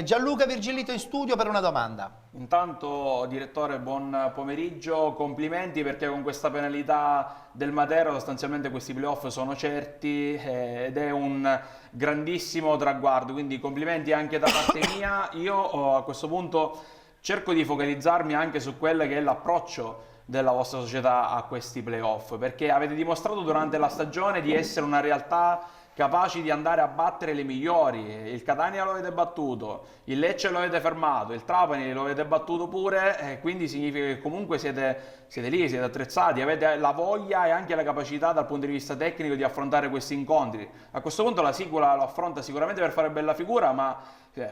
Gianluca Virgilito in studio per una domanda. Intanto, direttore, buon pomeriggio, complimenti perché con questa penalità del Matera sostanzialmente questi playoff sono certi ed è un grandissimo traguardo, quindi complimenti anche da parte mia. Io a questo punto cerco di focalizzarmi anche su quello che è l'approccio della vostra società a questi playoff, perché avete dimostrato durante la stagione di essere una realtà capaci di andare a battere le migliori. Il Catania lo avete battuto, il Lecce lo avete fermato, il Trapani lo avete battuto pure, e quindi significa che comunque siete lì, siete attrezzati, avete la voglia e anche la capacità dal punto di vista tecnico di affrontare questi incontri. A questo punto la Sigola lo affronta sicuramente per fare bella figura, ma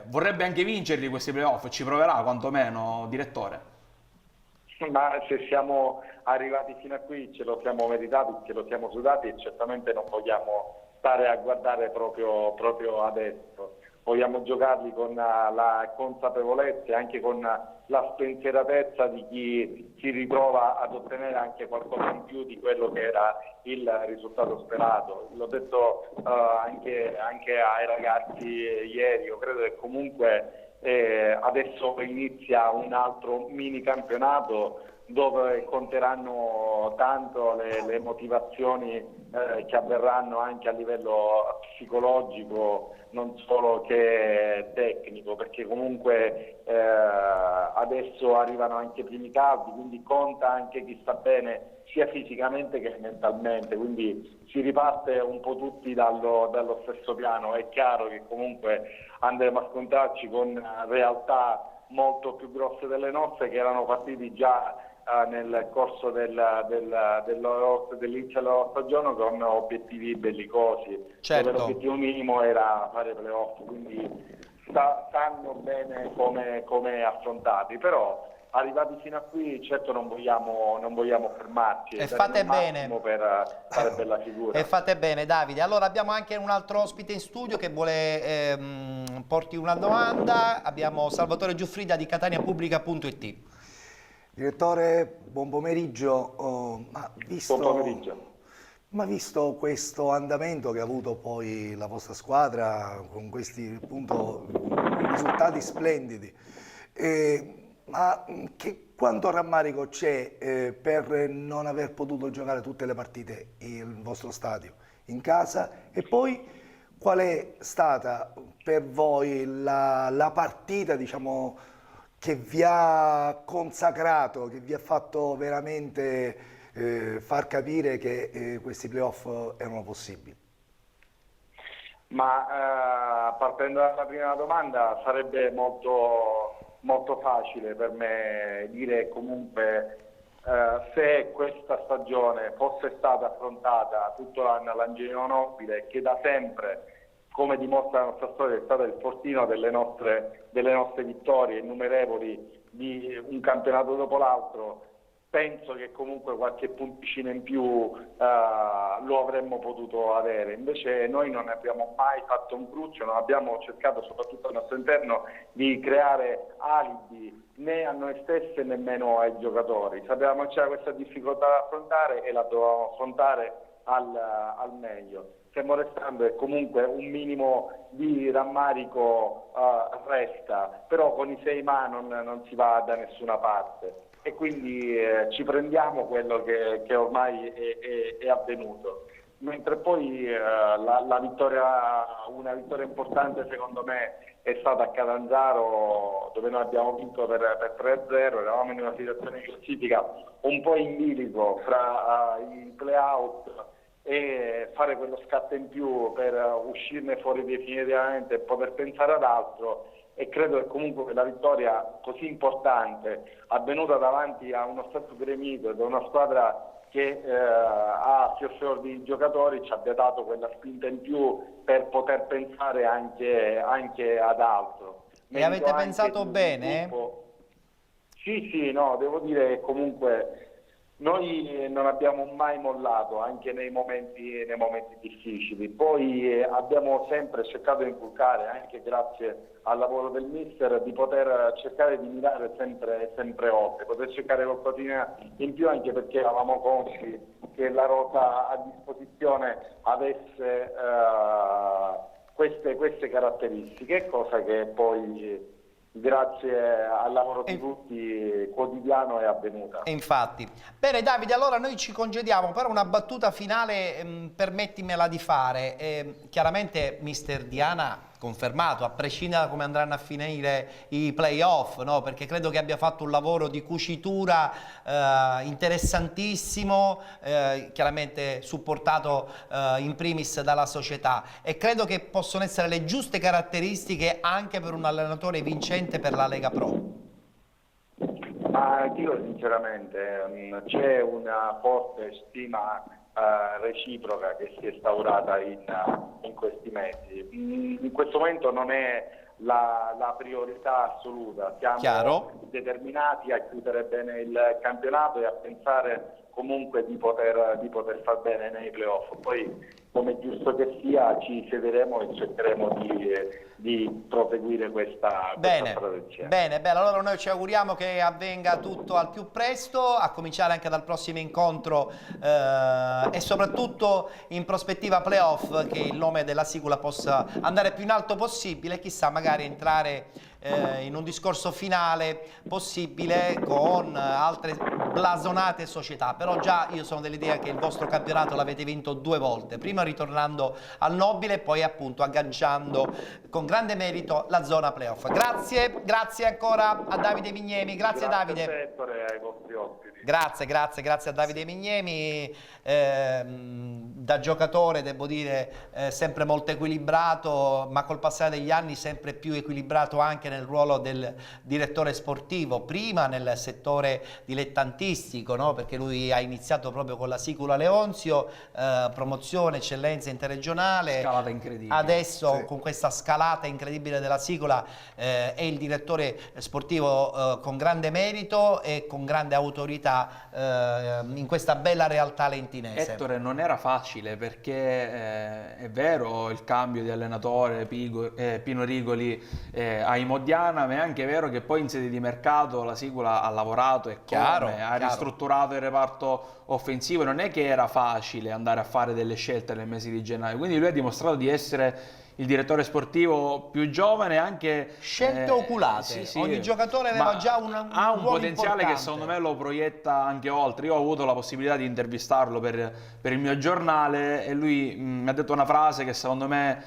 vorrebbe anche vincerli questi playoff, ci proverà quantomeno, direttore? Ma se siamo arrivati fino a qui ce lo siamo meritati, ce lo siamo sudati e certamente non vogliamo stare a guardare proprio adesso. Vogliamo giocarli con la consapevolezza e anche con la spensieratezza di chi si ritrova ad ottenere anche qualcosa in più di quello che era il risultato sperato. L'ho detto anche ai ragazzi ieri, io credo che comunque adesso inizia un altro mini campionato dove conteranno tanto le motivazioni che avverranno anche a livello psicologico, non solo che tecnico, perché comunque adesso arrivano anche i primi caldi, quindi conta anche chi sta bene sia fisicamente che mentalmente, quindi si riparte un po' tutti dallo stesso piano. È chiaro che comunque andremo a scontrarci con realtà molto più grosse delle nostre che erano partiti già nel corso dell'inizio della loro stagione con obiettivi bellicosi, certo, dove l'obiettivo minimo era fare playoff, quindi sanno bene come affrontarli, però arrivati fino a qui certo non vogliamo fermarci e fate bene per fare bella figura. E fate bene, Davide. Allora abbiamo anche un altro ospite in studio che vuole porti una domanda. Abbiamo Salvatore Giuffrida di cataniapubblica.it. Direttore, buon pomeriggio. Buon pomeriggio. Ma visto questo andamento che ha avuto poi la vostra squadra con questi appunto risultati splendidi, ma quanto rammarico c'è per non aver potuto giocare tutte le partite in vostro stadio, in casa? E poi qual è stata per voi la partita, diciamo, che vi ha consacrato, che vi ha fatto veramente far capire che questi playoff erano possibili? Ma partendo dalla prima domanda, sarebbe molto facile per me dire comunque se questa stagione fosse stata affrontata tutto l'anno all'Angelino Nobile, che da sempre, come dimostra la nostra storia, è stato il fortino delle nostre vittorie innumerevoli di un campionato dopo l'altro, penso che comunque qualche punticino in più lo avremmo potuto avere. Invece noi non abbiamo mai fatto un cruccio, non abbiamo cercato, soprattutto al nostro interno, di creare alibi né a noi stessi e nemmeno ai giocatori. Sapevamo che c'era questa difficoltà da affrontare e la dovevamo affrontare al meglio. Stiamo restando e comunque un minimo di rammarico resta, però con i 6 ma non si va da nessuna parte. E quindi ci prendiamo quello che ormai è avvenuto. Mentre poi una vittoria importante secondo me è stata a Catanzaro, dove noi abbiamo vinto per 3-0, eravamo in una situazione di classifica un po' in bilico fra i play-out e fare quello scatto in più per uscirne fuori definitivamente e poter pensare ad altro. E credo che comunque la vittoria così importante, avvenuta davanti a uno stato gremito e da una squadra che ha fior di giocatori, ci abbia dato quella spinta in più per poter pensare anche ad altro. E avete pensato bene? Sì, no, devo dire che comunque noi non abbiamo mai mollato, anche nei momenti difficili. Poi abbiamo sempre cercato di inculcare, anche grazie al lavoro del mister, di poter cercare di mirare sempre oltre, poter cercare qualcosina in più, anche perché eravamo consci che la rosa a disposizione avesse queste caratteristiche, cosa che poi grazie al lavoro di tutti quotidiano è avvenuta. Infatti. Bene Davide, allora noi ci congediamo, però una battuta finale permettimela di fare. Chiaramente mister Diana confermato, a prescindere da come andranno a finire i playoff, no? Perché credo che abbia fatto un lavoro di cucitura interessantissimo, chiaramente supportato in primis dalla società, e credo che possono essere le giuste caratteristiche anche per un allenatore vincente per la Lega Pro. Ma io sinceramente c'è una forte stima reciproca che si è instaurata in questi mesi. In questo momento non è la priorità assoluta, siamo determinati a chiudere bene il campionato e a pensare comunque di poter far bene nei playoff. Poi, come è giusto che sia, ci siederemo e cercheremo di proseguire questa strada insieme. Bene, allora noi ci auguriamo che avvenga tutto al più presto, a cominciare anche dal prossimo incontro e soprattutto in prospettiva playoff, che il nome della Sicula possa andare più in alto possibile, chissà magari entrare in un discorso finale possibile con altre blasonate società. Però già io sono dell'idea che il vostro campionato l'avete vinto 2 volte, prima ritornando al Nobile e poi appunto agganciando con grande merito la zona playoff. Grazie ancora a Davide Mignemi, grazie Davide. Ai vostri ospiti. Grazie a Davide Mignemi, da giocatore devo dire sempre molto equilibrato, ma col passare degli anni sempre più equilibrato anche nel ruolo del direttore sportivo, prima nel settore dilettantistico, no? Perché lui ha iniziato proprio con la Sicula Leonzio, promozione, eccellenza interregionale, scalata incredibile. Adesso con questa scalata incredibile della Sicula è il direttore sportivo con grande merito e con grande autorità in questa bella realtà lentinese. Ettore, non era facile perché è vero il cambio di allenatore, Pino Rigoli a Imodiana, ma è anche vero che poi in sede di mercato la Sicula ha lavorato e ha ristrutturato il reparto offensivo. Non è che era facile andare a fare delle scelte nel mese di gennaio, quindi lui ha dimostrato di essere il direttore sportivo più giovane, anche scelte oculate. Sì, ogni giocatore aveva già un potenziale importante, che secondo me lo proietta anche oltre. Io ho avuto la possibilità di intervistarlo per il mio giornale e lui mi ha detto una frase che secondo me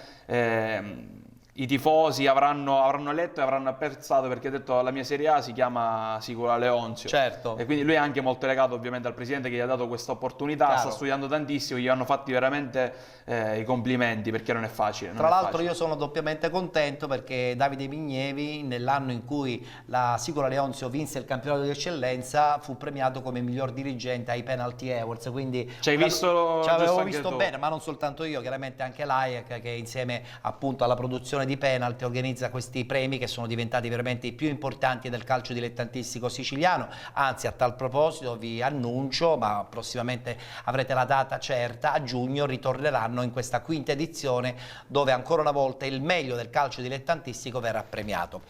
i tifosi avranno letto e avranno apprezzato, perché ha detto la mia Serie A si chiama Sicula Leonzio. Certo. E quindi lui è anche molto legato ovviamente al presidente che gli ha dato questa opportunità, Chiaro. sta studiando tantissimo, gli hanno fatti veramente i complimenti, perché non è facile. Tra l'altro io sono doppiamente contento perché Davide Vignevi, nell'anno in cui la Sicula Leonzio vinse il campionato di eccellenza, fu premiato come miglior dirigente ai Penalty Awards, quindi ci avevo visto bene, ma non soltanto io, chiaramente anche l'AIEC, che insieme appunto alla produzione di penalty organizza questi premi che sono diventati veramente i più importanti del calcio dilettantistico siciliano. Anzi, a tal proposito vi annuncio, ma prossimamente avrete la data certa, a giugno ritorneranno in questa quinta edizione dove ancora una volta il meglio del calcio dilettantistico verrà premiato.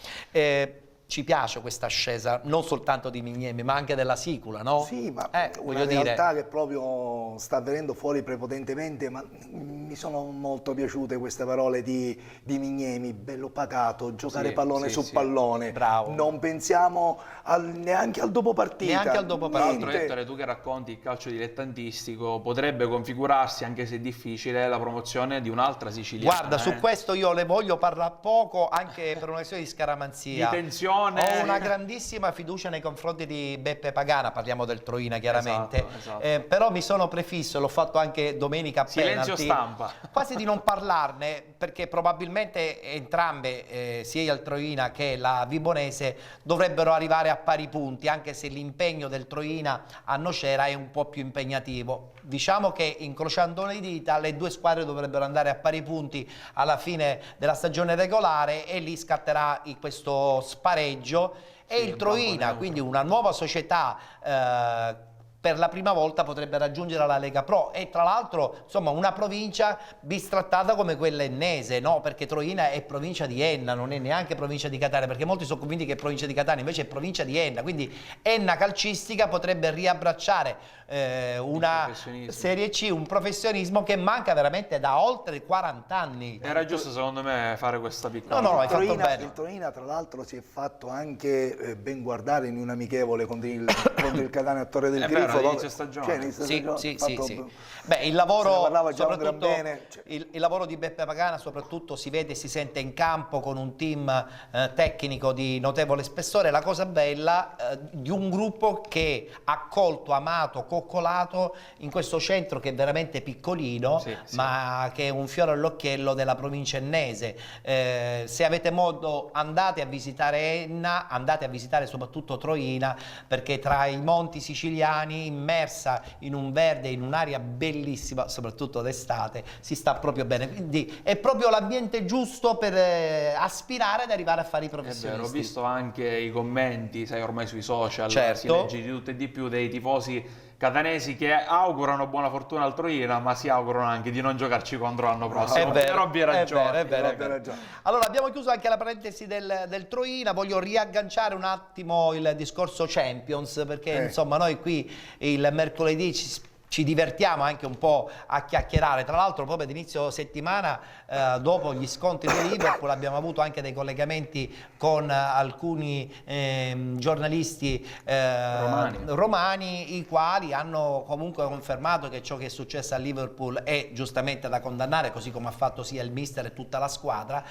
Ci piace questa ascesa non soltanto di Mignemi ma anche della Sicula, no? Sì, ma voglio una realtà dire, che proprio sta venendo fuori prepotentemente, ma mi sono molto piaciute queste parole di Mignemi, bello pacato, giocare pallone su pallone, bravo. Non pensiamo neanche al dopo partita. Neanche al dopo Tra partita. l'altro, Ettore, tu che racconti il calcio dilettantistico, potrebbe configurarsi, anche se difficile, la promozione di un'altra siciliana. Guarda, su questo io le voglio parlare poco, anche per una questione di scaramanzia. Di tensione. Ho una grandissima fiducia nei confronti di Beppe Pagana, parliamo del Troina chiaramente, Esatto. Però mi sono prefisso, l'ho fatto anche domenica a Silenzio penalty, stampa. quasi di non parlarne, perché probabilmente entrambe, sia il Troina che la Vibonese, dovrebbero arrivare a pari punti, anche se l'impegno del Troina a Nocera è un po' più impegnativo. Diciamo che, incrociando le dita, le due squadre dovrebbero andare a pari punti alla fine della stagione regolare e lì scatterà questo spareggio e il Troina, quindi una nuova società, per la prima volta potrebbe raggiungere la Lega Pro, e tra l'altro insomma una provincia bistrattata come quella ennese, no? Perché Troina è provincia di Enna, non è neanche provincia di Catania, perché molti sono convinti che è provincia di Catania, invece è provincia di Enna, quindi Enna calcistica potrebbe riabbracciare una Serie C, un professionismo che manca veramente da oltre 40 anni. Era giusto secondo me fare questa piccola... No, hai fatto bene. Il Troina tra l'altro si è fatto anche ben guardare in un amichevole contro il Catania a Torre del Grifo. Inizio stagione. Sì. Beh, il lavoro, soprattutto bene, il lavoro di Beppe Pagana soprattutto si vede e si sente in campo con un team tecnico di notevole spessore. La cosa bella di un gruppo che ha accolto, amato, coccolato in questo centro che è veramente piccolino, ma che è un fiore all'occhiello della provincia ennese. Se avete modo andate a visitare Enna, andate a visitare soprattutto Troina, perché tra i monti siciliani, immersa in un verde, in un'area bellissima, soprattutto d'estate, si sta proprio bene, quindi è proprio l'ambiente giusto per aspirare ad arrivare a fare i professionisti. È vero, ho visto anche i commenti, sai, ormai sui social, si legge di tutto e di più, dei tifosi catanesi che augurano buona fortuna al Troina, ma si augurano anche di non giocarci contro l'anno prossimo. È vero, Robby ha ragione. è vero. Allora, abbiamo chiuso anche la parentesi del Troina, voglio riagganciare un attimo il discorso Champions, perché insomma noi qui il mercoledì ci divertiamo anche un po' a chiacchierare. Tra l'altro proprio ad inizio settimana, dopo gli scontri di Liverpool, abbiamo avuto anche dei collegamenti con alcuni giornalisti romani, i quali hanno comunque confermato che ciò che è successo a Liverpool è giustamente da condannare, così come ha fatto sia il mister e tutta la squadra,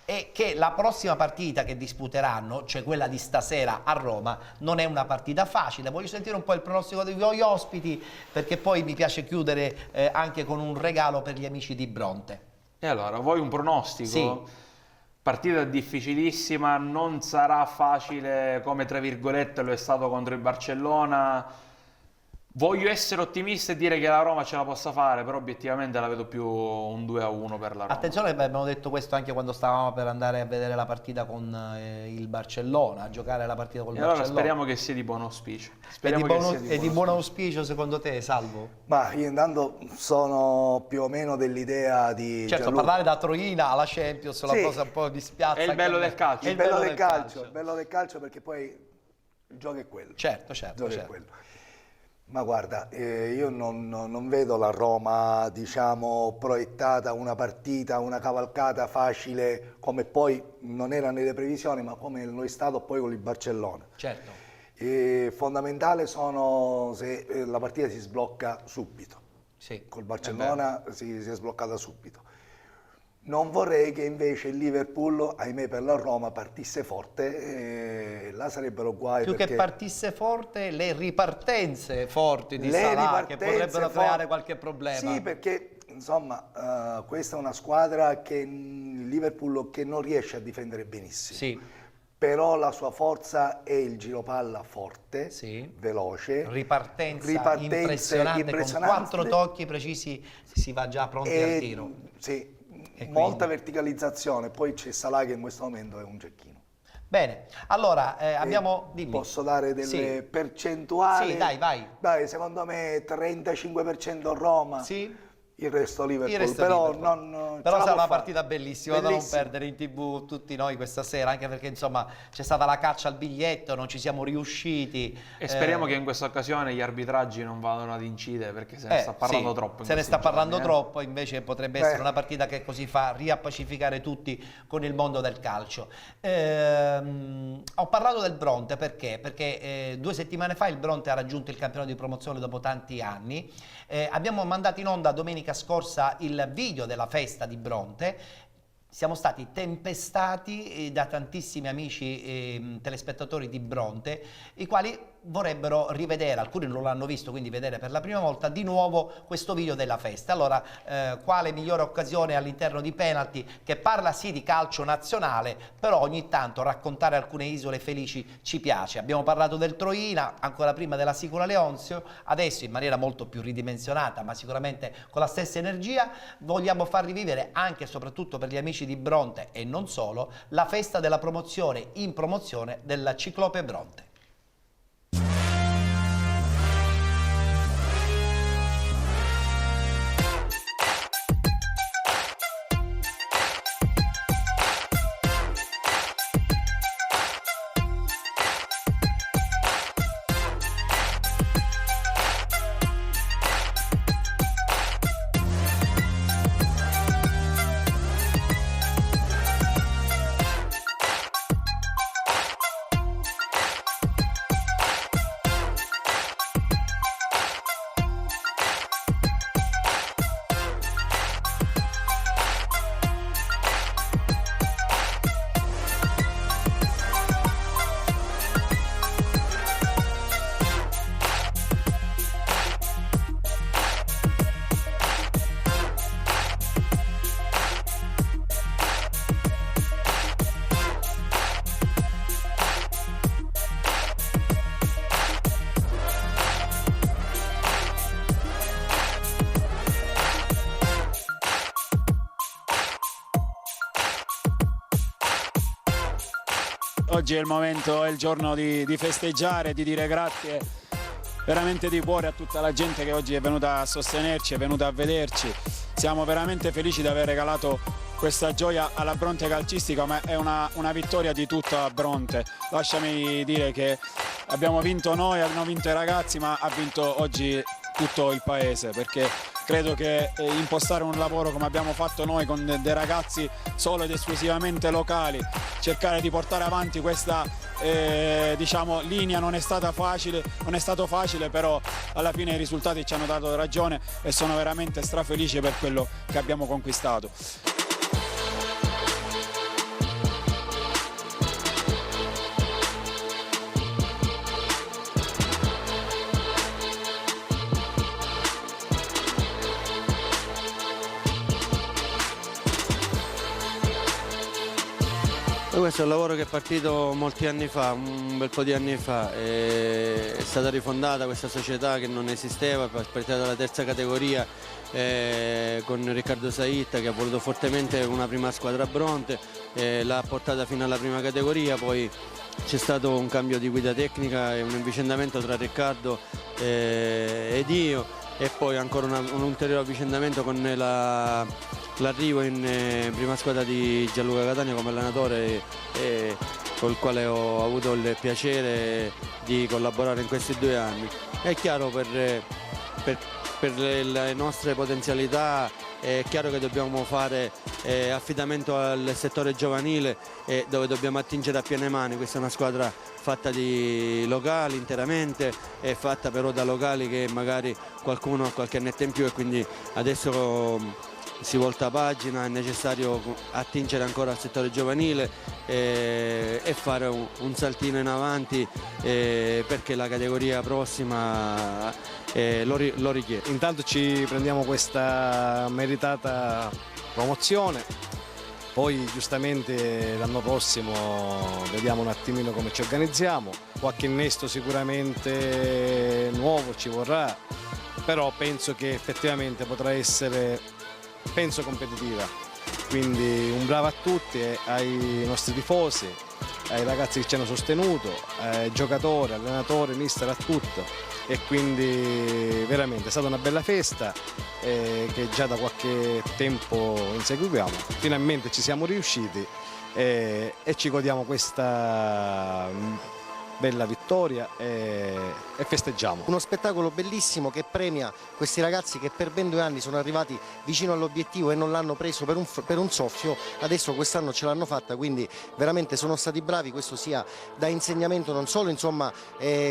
e che la prossima partita che disputeranno, cioè quella di stasera a Roma, non è una partita facile. Voglio sentire un po' il pronostico dei voi ospiti, perché poi mi piace chiudere anche con un regalo per gli amici di Bronte. E allora, vuoi un pronostico? Sì. Partita difficilissima, non sarà facile come tra virgolette lo è stato contro il Barcellona. Voglio essere ottimista e dire che la Roma ce la possa fare, però obiettivamente la vedo più un 2-1 per la Roma. Attenzione, abbiamo detto questo anche quando stavamo per andare a vedere la partita con il Barcellona, a giocare la partita col Barcellona. Allora speriamo che sia di buon auspicio. E di buon auspicio secondo te, Salvo? Ma io intanto sono più o meno dell'idea di Certo, parlare da Troina alla Champions è una cosa un po' di spiazza. È il bello del calcio. Il bello del calcio, perché poi il gioco è quello. Certo. È quello. Ma guarda, io non vedo la Roma, diciamo, proiettata una partita, una cavalcata facile, come poi non era nelle previsioni, ma come lo è stato poi con il Barcellona. Certo. Fondamentale sono se la partita si sblocca subito. Sì, col Barcellona si è sbloccata subito. Non vorrei che invece il Liverpool, ahimè per la Roma, partisse forte, là sarebbero guai. Più perché che partisse forte, le ripartenze forti di Salah che potrebbero creare qualche problema. Sì, perché insomma questa è una squadra che il Liverpool che non riesce a difendere benissimo. Sì. Però la sua forza è il giropalla forte, Sì. veloce, Ripartenze impressionante, con 4 tocchi precisi si va già pronti al tiro. Sì, E molta quindi? verticalizzazione, poi c'è Salah che in questo momento è un cecchino. Bene, allora abbiamo... Dimmi. Posso dare delle Sì. percentuali? Sì, dai, vai. Dai, secondo me 35% Roma. Sì. Il resto Liverpool, Il resto però, Liverpool. Però sarà una partita bellissima da non Bellissima. perdere in TV tutti noi questa sera, anche perché insomma c'è stata la caccia al biglietto, non ci siamo riusciti. E speriamo che in questa occasione gli arbitraggi non vadano ad incidere, perché se ne sta parlando sì, troppo. Se ne sta parlando troppo, invece potrebbe essere Beh. una partita che così fa riappacificare tutti con il mondo del calcio. Ho parlato del Bronte perché 2 settimane fa il Bronte ha raggiunto il campionato di promozione dopo tanti anni. Abbiamo mandato in onda domenica scorsa il video della festa di Bronte. Siamo stati tempestati da tantissimi amici telespettatori di Bronte, i quali vorrebbero rivedere, alcuni non l'hanno visto, quindi vedere per la prima volta di nuovo questo video della festa. Allora, quale migliore occasione all'interno di Penalty, che parla sì di calcio nazionale, però ogni tanto raccontare alcune isole felici ci piace. Abbiamo parlato del Troina, ancora prima della Sicula Leonzio, adesso in maniera molto più ridimensionata, ma sicuramente con la stessa energia, vogliamo far rivivere anche e soprattutto per gli amici di Bronte e non solo, la festa della promozione in promozione del Ciclope Bronte. Oggi è il momento, è il giorno di festeggiare, di dire grazie veramente di cuore a tutta la gente che oggi è venuta a sostenerci, è venuta a vederci. Siamo veramente felici di aver regalato questa gioia alla Bronte calcistica, ma è una vittoria di tutta Bronte. Lasciami dire che abbiamo vinto noi, hanno vinto i ragazzi, ma ha vinto oggi tutto il paese, perché credo che impostare un lavoro come abbiamo fatto noi con dei ragazzi solo ed esclusivamente locali, cercare di portare avanti questa diciamo, linea non è stato facile, però alla fine i risultati ci hanno dato ragione e sono veramente strafelice per quello che abbiamo conquistato. Questo è un lavoro che è partito molti anni fa, un bel po' di anni fa, è stata rifondata questa società che non esisteva, è partita dalla terza categoria con Riccardo Saitta, che ha voluto fortemente una prima squadra Bronte, l'ha portata fino alla prima categoria, poi c'è stato un cambio di guida tecnica e un avvicendamento tra Riccardo ed io, e poi ancora un ulteriore avvicendamento con l'arrivo in prima squadra di Gianluca Catania come allenatore, con il quale ho avuto il piacere di collaborare in questi 2 anni. È chiaro per le nostre potenzialità, è chiaro che dobbiamo fare affidamento al settore giovanile, dove dobbiamo attingere a piene mani. Questa è una squadra fatta di locali interamente, è fatta però da locali che magari qualcuno ha qualche annetto in più, e quindi adesso si volta pagina, è necessario attingere ancora al settore giovanile e fare un saltino in avanti perché la categoria prossima lo richiede. Intanto ci prendiamo questa meritata promozione, poi giustamente l'anno prossimo vediamo un attimino come ci organizziamo, qualche innesto sicuramente nuovo ci vorrà, però penso che effettivamente potrà essere competitiva, quindi un bravo a tutti, ai nostri tifosi, ai ragazzi che ci hanno sostenuto, ai giocatori, allenatori, mister, a tutto, e quindi veramente è stata una bella festa che già da qualche tempo inseguiamo, finalmente ci siamo riusciti e ci godiamo questa bella vittoria e festeggiamo. Uno spettacolo bellissimo che premia questi ragazzi che per ben 2 anni sono arrivati vicino all'obiettivo e non l'hanno preso per un soffio, adesso quest'anno ce l'hanno fatta, quindi veramente sono stati bravi, questo sia da insegnamento non solo insomma,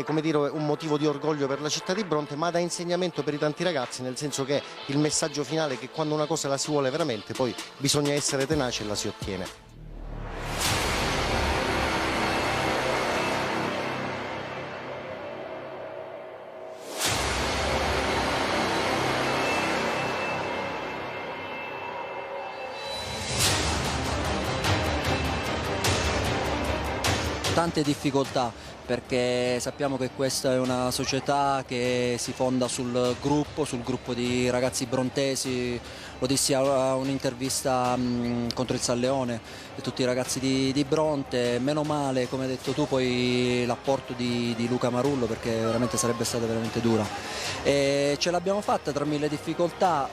come dire, un motivo di orgoglio per la città di Bronte, ma da insegnamento per i tanti ragazzi, nel senso che il messaggio finale è che quando una cosa la si vuole veramente poi bisogna essere tenaci e la si ottiene. Tante difficoltà perché sappiamo che questa è una società che si fonda sul gruppo di ragazzi brontesi, lo dissi a un'intervista contro il San Leone, e tutti i ragazzi di Bronte, meno male come hai detto tu poi l'apporto di Luca Marullo, perché veramente sarebbe stata veramente dura. E ce l'abbiamo fatta tra mille difficoltà,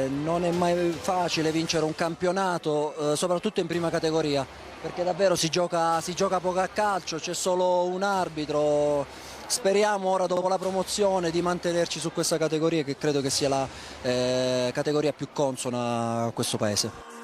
non è mai facile vincere un campionato, soprattutto in prima categoria, perché davvero si gioca poco a calcio, c'è solo un arbitro. Speriamo ora dopo la promozione di mantenerci su questa categoria, che credo che sia la categoria più consona a questo paese.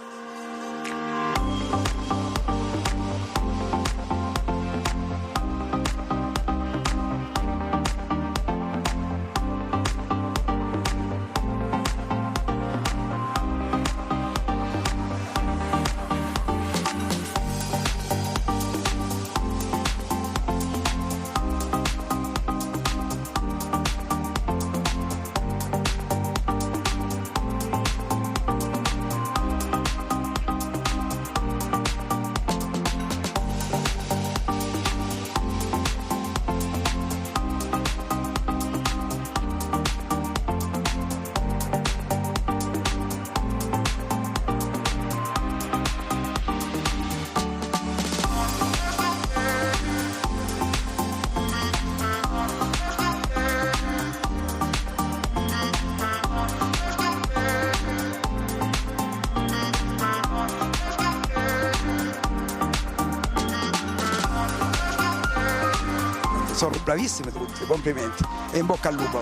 Sono bravissime tutte, complimenti e in bocca al lupo.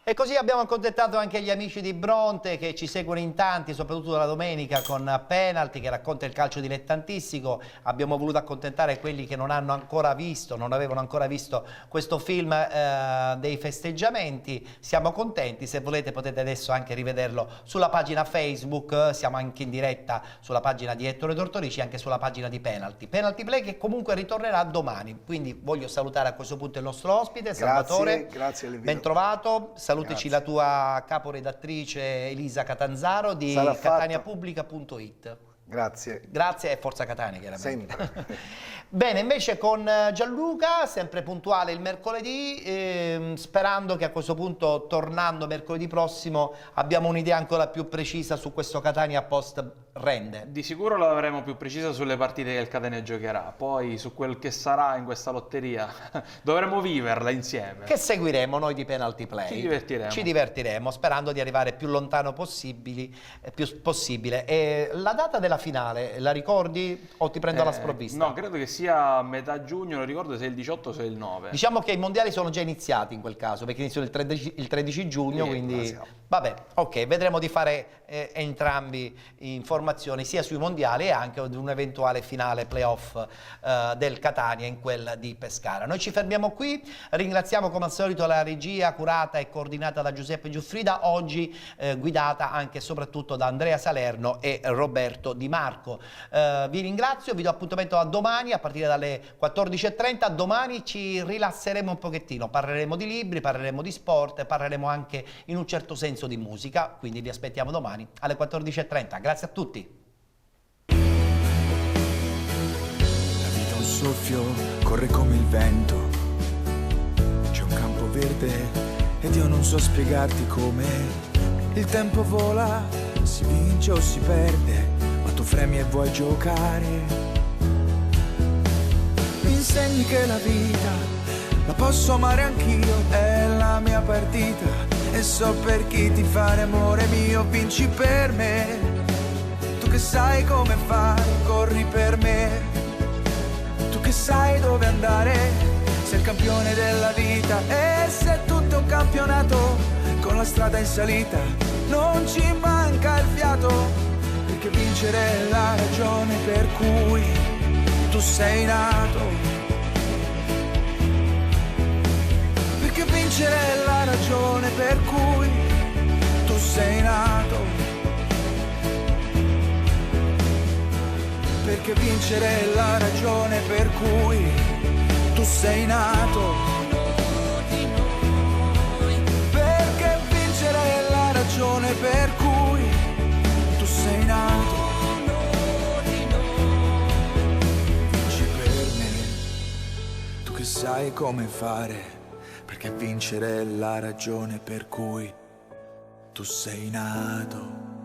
E così abbiamo accontentato anche gli amici di Bronte che ci seguono in tanti, soprattutto la domenica con Penalty che racconta il calcio dilettantistico. Abbiamo voluto accontentare quelli che non hanno ancora visto, non avevano ancora visto questo film dei festeggiamenti. Siamo contenti, se volete potete adesso anche rivederlo sulla pagina Facebook, siamo anche in diretta sulla pagina di Ettore Tortorici e anche sulla pagina di Penalty. Penalty Play che comunque ritornerà domani, quindi voglio salutare a questo punto il nostro ospite, Salvatore. Grazie all'invito. Ben trovato. Salutici la tua caporedattrice Elisa Catanzaro di cataniapubblica.it. Grazie. Grazie e Forza Catania, chiaramente. Sempre. Bene, invece con Gianluca, sempre puntuale il mercoledì, sperando che a questo punto, tornando mercoledì prossimo, abbiamo un'idea ancora più precisa su questo Catania post rende. Di sicuro l'avremo più precisa sulle partite che il Catania giocherà, poi su quel che sarà in questa lotteria dovremo viverla insieme. Che seguiremo noi di Penalty Play. Ci divertiremo. Sperando di arrivare più lontano possibile. E la data della finale, la ricordi o ti prendo alla sprovvista? No, credo che sia a metà giugno, non ricordo se è il 18 o se è il 9. Diciamo che i mondiali sono già iniziati in quel caso, perché iniziano il 13 giugno, Sì, quindi vabbè, ok, vedremo di fare entrambi informazioni sia sui mondiali e anche ad un eventuale finale playoff del Catania in quel di Pescara. Noi ci fermiamo qui, ringraziamo come al solito la regia curata e coordinata da Giuseppe Giuffrida, oggi guidata anche e soprattutto da Andrea Salerno e Roberto Di Marco. Vi ringrazio, vi do appuntamento a domani a partire dalle 14:30. Domani ci rilasseremo un pochettino, parleremo di libri, parleremo di sport, parleremo anche in un certo senso di musica, quindi vi aspettiamo domani alle 14:30. Grazie a tutti. La vita è un soffio, corre come il vento, c'è un campo verde ed io non so spiegarti come il tempo vola, si vince o si perde, ma tu fremi e vuoi giocare. Mi insegni che la vita la posso amare anch'io, è la mia partita e so per chi ti fare amore mio, vinci per me, tu che sai come fare, corri per me, tu che sai dove andare, sei il campione della vita e se tutto è un campionato con la strada in salita, non ci manca il fiato, perché vincere è la ragione per cui tu sei nato. Perché vincere è la ragione per cui tu sei nato. Perché vincere è la ragione per cui tu sei nato. Perché vincere è la ragione per cui tu sei nato. Vinci per me, tu che sai come fare. Perché vincere è la ragione per cui tu sei nato.